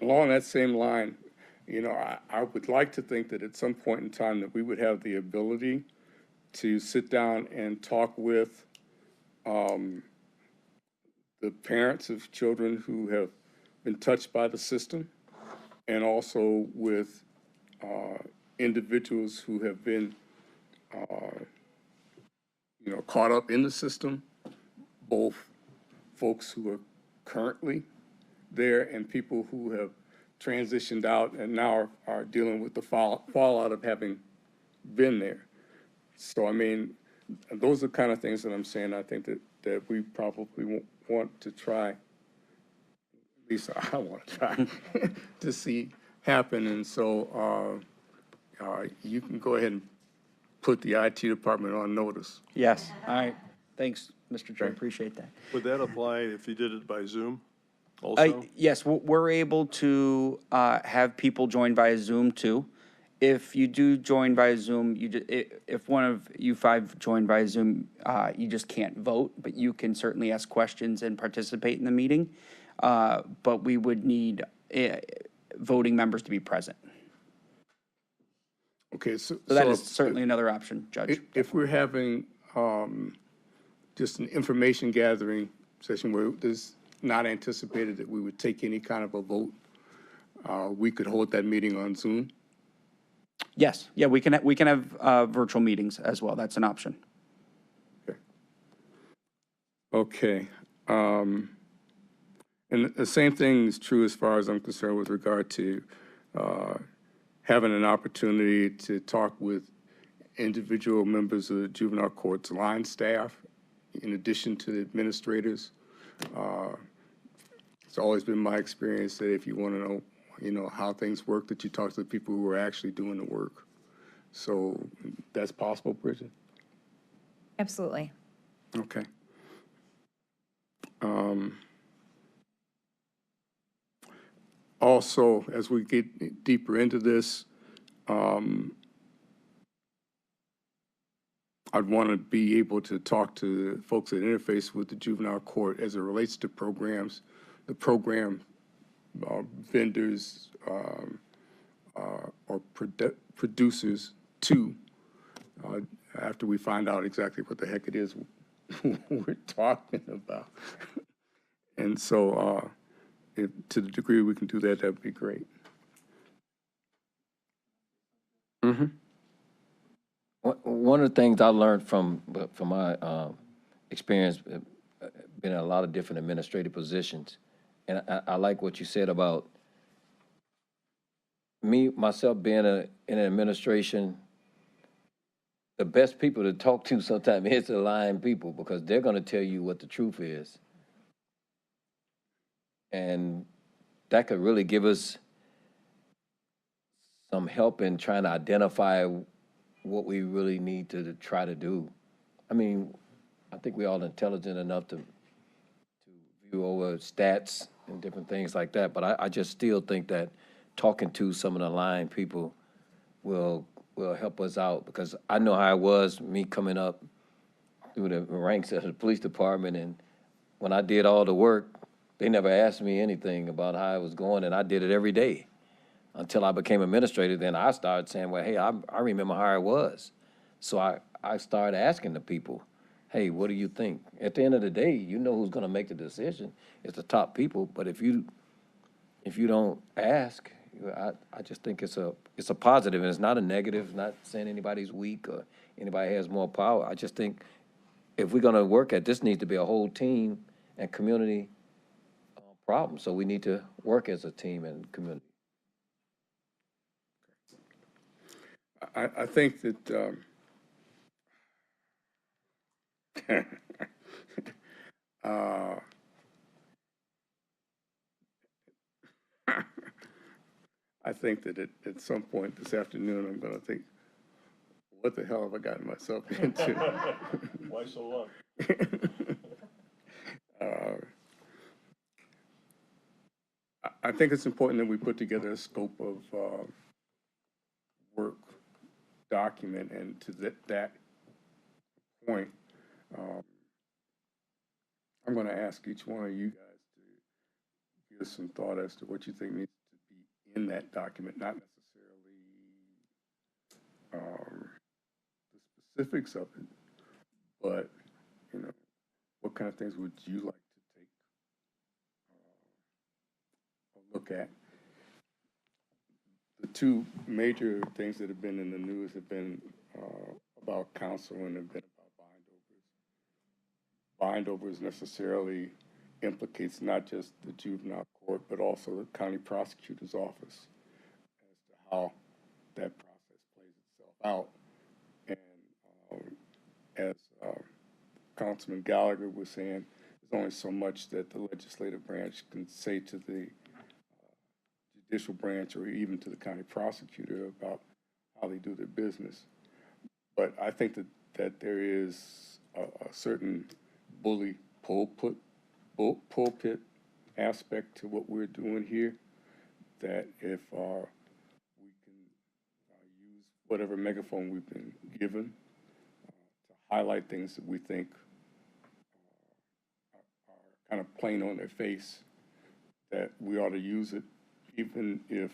Along that same line, I would like to think that at some point in time that we would have the ability to sit down and talk with the parents of children who have been touched by the system, and also with individuals who have been, caught up in the system, both folks who are currently there and people who have transitioned out and now are dealing with the fallout of having been there. So, I mean, those are the kind of things that I'm saying I think that we probably want to try, at least I want to try, to see happen. And so you can go ahead and put the IT department on notice. Yes. All right. Thanks, Mr. Chair. I appreciate that. Would that apply if you did it by Zoom? also? Yes, we're able to have people join via Zoom too. If you do join via Zoom, if one of you five join via Zoom, you just can't vote, but you can certainly ask questions and participate in the meeting. But we would need voting members to be present. Okay, So that is certainly another option, Judge. If we're having just an information gathering session where there's not anticipated that we would take any kind of a vote, we could hold that meeting on Zoom? Yes, yeah, we can have virtual meetings as well. That's an option. Okay. And the same thing is true as far as I'm concerned with regard to having an opportunity to talk with individual members of the juvenile court's line staff, in addition to the administrators. It's always been my experience that if you want to know, how things work, that you talk to the people who are actually doing the work. So that's possible, Bridget? Absolutely. Okay. Also, as we get deeper into this, I'd want to be able to talk to the folks that interface with the juvenile court as it relates to programs, the program vendors or producers too, after we find out exactly what the heck it is we're talking about. And so if, to the degree we can do that, that'd be great. Mm-hmm. One of the things I learned from my experience, been in a lot of different administrative positions, and I like what you said about myself being in an administration. The best people to talk to sometimes is the lying people, because they're going to tell you what the truth is. And that could really give us some help in trying to identify what we really need to try to do. I mean, I think we're all intelligent enough to view over stats and different things like that, but I just still think that talking to some of the lying people will help us out, because I know how it was, me coming up through the ranks of the police department, and when I did all the work, they never asked me anything about how it was going, and I did it every day until I became administrator. Then I started saying, well, hey, I remember how it was. So I started asking the people, hey, what do you think? At the end of the day, you know who's going to make the decision. It's the top people. But if you don't ask, I just think it's a positive, and it's not a negative. It's not saying anybody's weak or anybody has more power. I just think if we're going to work at this, needs to be a whole team and community problem. So we need to work as a team and community. I think that I think that at some point this afternoon, I'm going to think, what the hell have I gotten myself into? Why so long? I think it's important that we put together a scope of work document, and to that point, I'm going to ask each one of you guys to give some thought as to what you think needs to be in that document, not necessarily the specifics of it, but, what kind of things would you like to take a look at? The two major things that have been in the news have been about counsel and have been about bindovers. Bindovers necessarily implicates not just the juvenile court, but also the county prosecutor's office as to how that process plays itself out. And as Councilman Gallagher was saying, there's only so much that the legislative branch can say to the judicial branch or even to the county prosecutor about how they do their business. But I think that there is a certain bully pulpit aspect to what we're doing here, that if we can use whatever megaphone we've been given to highlight things that we think are kind of plain on their face, that we ought to use it, even if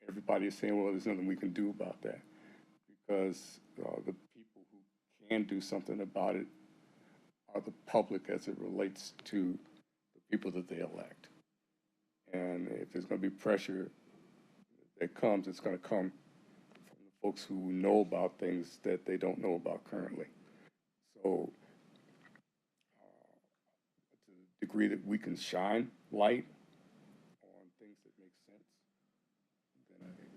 everybody is saying, well, there's nothing we can do about that. Because the people who can do something about it are the public as it relates to the people that they elect. And if there's going to be pressure that comes, it's going to come from the folks who know about things that they don't know about currently. So to the degree that we can shine light on things that make sense, then I think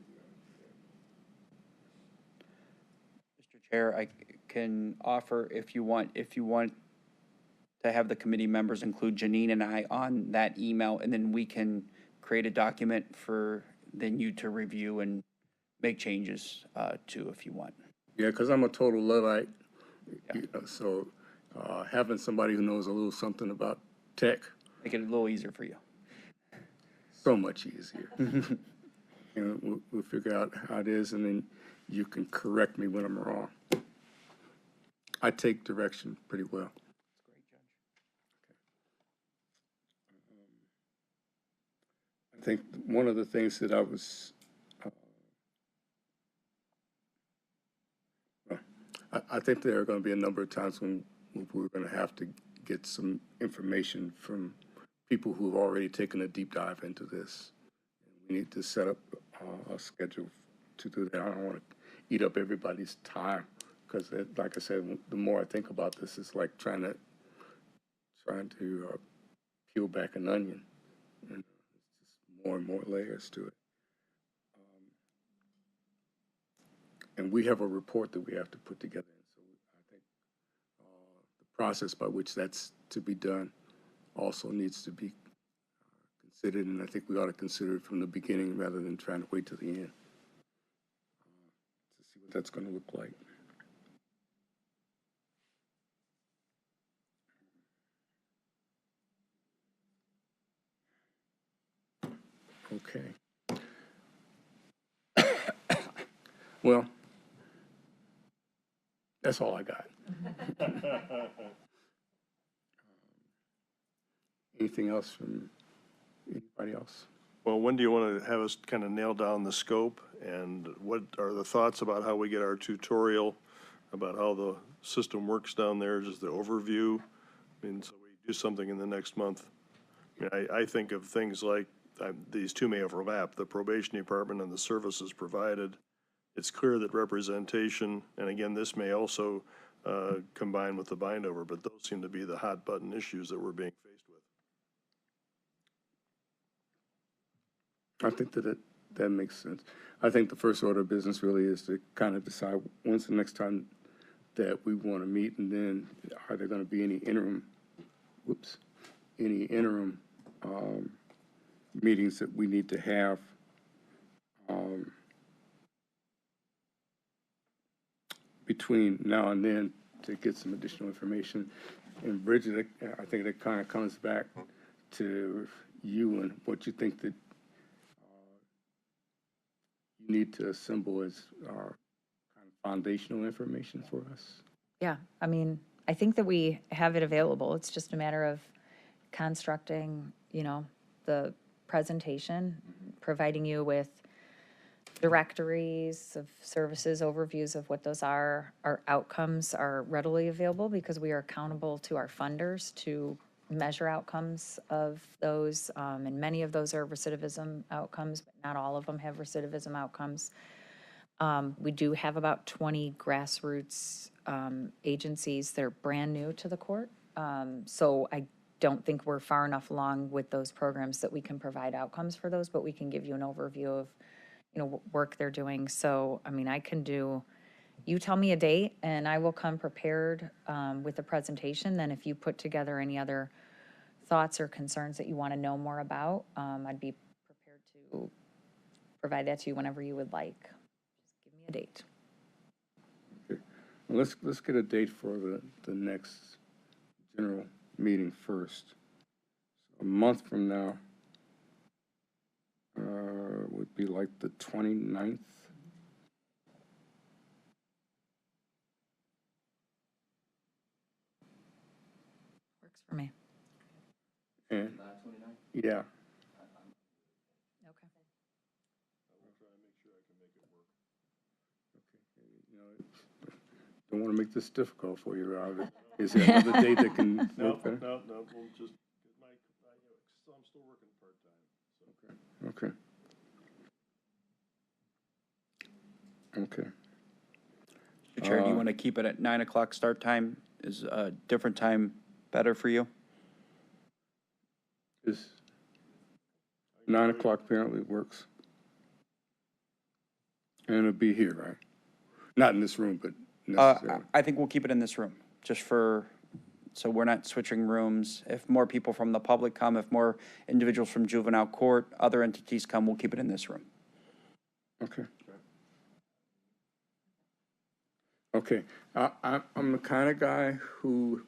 Mr. Chair, I can offer, if you want to have the committee members include Janine and I on that email, and then we can create a document for then you to review and make changes to if you want. yeah, because I'm a total Luddite, so having somebody who knows a little something about tech, Make it a little easier for you. so much easier. We'll figure out how it is, and then you can correct me when I'm wrong. I take direction pretty well. I think one of the things that I was, I think there are going to be a number of times when we're going to have to get some information from people who've already taken a deep dive into this. We need to set up a schedule to do that. I don't want to eat up everybody's time because, like I said, the more I think about this, it's like trying to peel back an onion. And it's just more and more layers to it. And we have a report that we have to put together. So I think the process by which that's to be done also needs to be considered, and I think we ought to consider it from the beginning rather than trying to wait till the end to see what that's going to look like. Okay. Well, that's all I got. Anything else from anybody else? Well, when do you want to have us kind of nail down the scope? And what are the thoughts about how we get our tutorial, about how the system works down there, just the overview? I mean, so we do something in the next month. I mean, I think of things like, these two may overlap, the probation department and the services provided. It's clear that representation, and again, this may also combine with the bind over, but those seem to be the hot button issues that we're being faced with. I think that makes sense. I think the first order of business really is to kind of decide when's the next time that we want to meet, and then are there going to be any interim meetings that we need to have between now and then to get some additional information. And Bridget, I think that kind of comes back to you and what you think that you need to assemble as our kind of foundational information for us. Yeah, I mean, I think that we have it available. It's just a matter of constructing, the presentation, providing you with directories of services, overviews of what those are. Our outcomes are readily available because we are accountable to our funders to measure outcomes of those, and many of those are recidivism outcomes, but not all of them have recidivism outcomes. We do have about 20 grassroots agencies that are brand new to the court. So I don't think we're far enough along with those programs that we can provide outcomes for those, but we can give you an overview of, work they're doing. So, I mean, you tell me a date and I will come prepared with a presentation. Then if you put together any other thoughts or concerns that you want to know more about, I'd be prepared to provide that to you whenever you would like. Just give me a date. Okay. Well, let's get a date for the next general meeting first. A month from now would be like the 29th. Works for me. And, yeah. Okay. You know, don't want to make this difficult for you, Rob. Is there another date that can No, work better? no, we'll just, I'm still working part-time. Okay. Okay. Mr. Chair, do you want to keep it at 9 o'clock start time? Is a different time better for you? Is 9 o'clock apparently works. And it'll be here, right? Not in this room, but necessarily. I think we'll keep it in this room, just so we're not switching rooms. If more people from the public come, if more individuals from juvenile court, other entities come, we'll keep it in this room. Okay. Okay. I'm the kind of guy who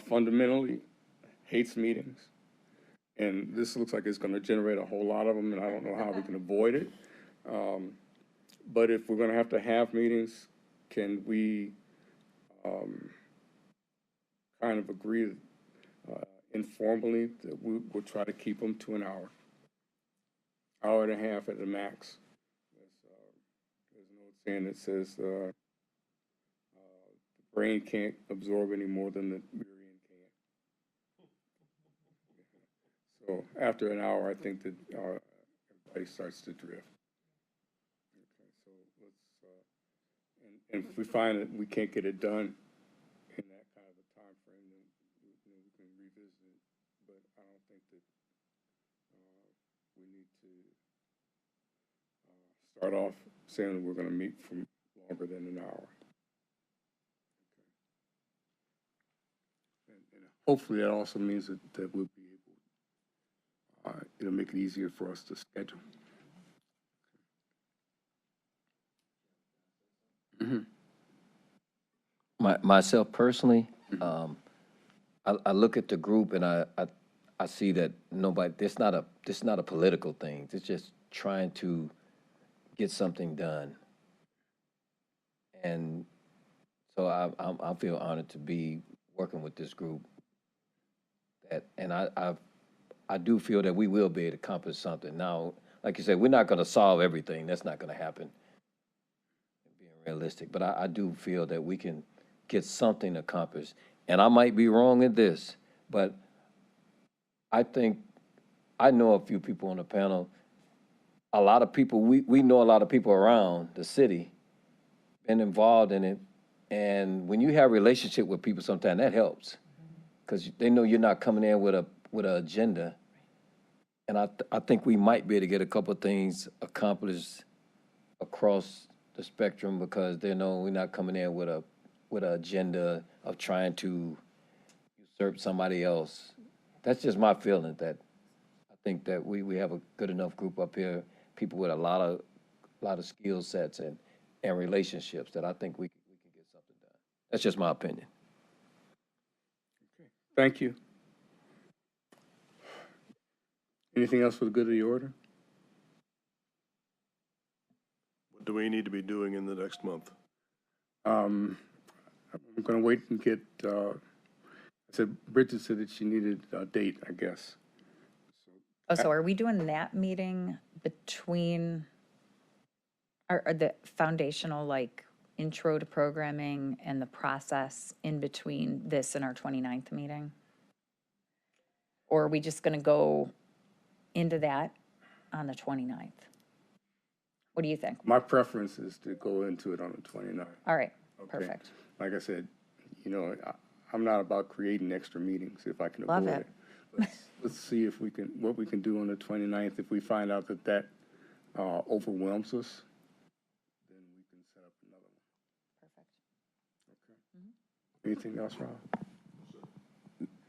fundamentally hates meetings. And this looks like it's going to generate a whole lot of them, and I don't know how we can avoid it. But if we're going to have meetings, can we kind of agree informally that we'll try to keep them to an hour and a half at the max? There's an old saying that says the brain can't absorb any more than the rear end can. So after an hour, I think that everybody starts to drift. Okay, so let's, and if we find that we can't get it done in that kind of a time frame, then we can revisit it. But I don't think that we need to start off saying that we're going to meet for longer than an hour. And hopefully that also means that we'll be able, it'll make it easier for us to schedule. Myself personally, I look at the group and I see that this not a political thing. It's just trying to get something done. And so I feel honored to be working with this group. And I do feel that we will be able to accomplish something. Now, like you said, we're not going to solve everything. That's not going to happen. Being realistic, but I do feel that we can get something accomplished. And I might be wrong in this, but I think I know a few people on the panel. A lot of people, we know a lot of people around the city, been involved in it. And when you have a relationship with people, sometimes that helps because they know you're not coming in with an agenda. And I think we might be able to get a couple of things accomplished across the spectrum because they know we're not coming in with an agenda of trying to usurp somebody else. That's just my feeling. That I think that we have a good enough group up here, people with a lot of skill sets and relationships that I think we can get something done. That's just my opinion. Okay. Thank you. Anything else for the good of the order? What do we need to be doing in the next month? I'm going to wait and get, I said, Bridget said that she needed a date, I guess. Oh, so are we doing that meeting between, are the foundational, like, intro to programming and the process in between this and our 29th meeting? Or are we just going to go into that on the 29th? What do you think? My preference is to go into it on the 29th. All right, Okay. perfect. Like I said, you know, I'm not about creating extra meetings if I can Love avoid it. it. Let's see if we can, what we can do on the 29th. If we find out that overwhelms us, then we can set up another one. Okay. Anything else, Rob?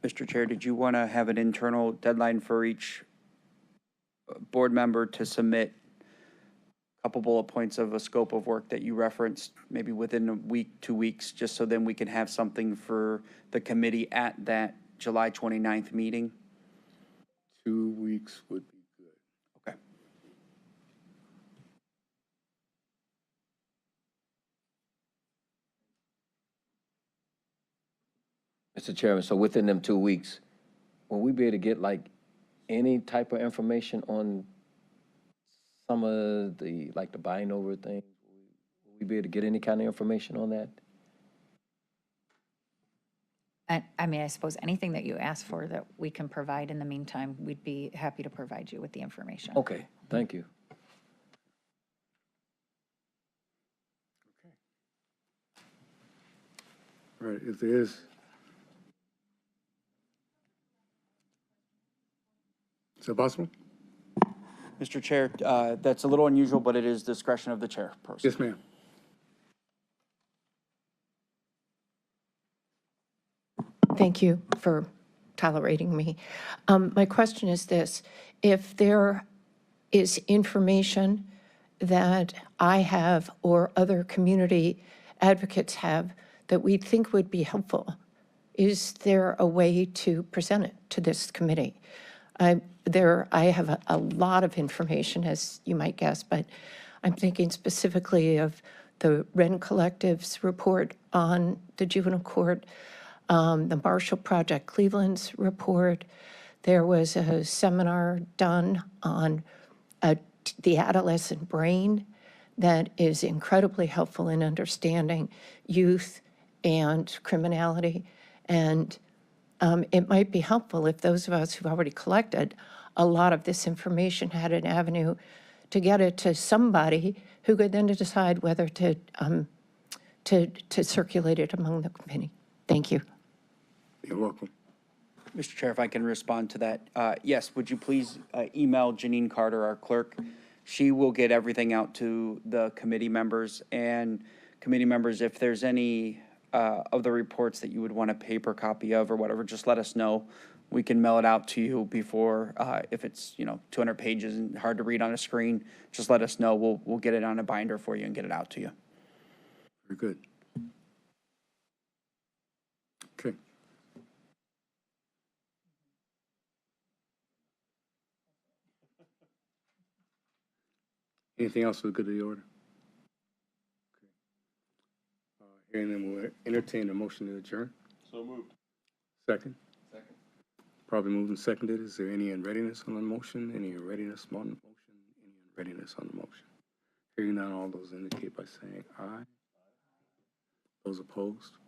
Mr. Chair, did you want to have an internal deadline for each board member to submit a couple bullet points of a scope of work that you referenced, maybe within a week, 2 weeks, just so then we can have something for the committee at that July 29th meeting? 2 weeks would be good. Okay. Mr. Chairman, so within them 2 weeks, will we be able to get like any type of information on some of the, like the buying over thing? Will we be able to get any kind of information on that? I mean, I suppose anything that you ask for that we can provide in the meantime, we'd be happy to provide you with the information. Okay, thank you. All right, if there is that possible? Mr. Chair, that's a little unusual, but it is discretion of the chairperson. Yes, ma'am. Thank you for tolerating me. My question is this: if there is information that I have or other community advocates have that we think would be helpful, is there a way to present it to this committee? I have a lot of information, as you might guess, but I'm thinking specifically of the Wren Collective's report on the juvenile court, the Marshall Project Cleveland's report. There was a seminar done on the adolescent brain that is incredibly helpful in understanding youth and criminality. And it might be helpful if those of us who've already collected a lot of this information had an avenue to get it to somebody who could then decide whether to circulate it among the committee. Thank you. You're welcome. Mr. Chair, if I can respond to that. Yes, would you please email Janine Carter, our clerk? She will get everything out to the committee members. And committee members, if there's any of the reports that you would want a paper copy of or whatever, just let us know. We can mail it out to you before, if it's, 200 pages and hard to read on a screen, just let us know. We'll get it on a binder for you and get it out to you. Very good. Okay. Anything else for the good of the order? Okay. Hearing them, we'll entertain a motion to adjourn. So moved. Second? Second. Probably moved and seconded. Is there any unreadiness on the motion? Any unreadiness on the motion? Any unreadiness on the motion? Hearing none, all those indicate by saying aye. Those opposed?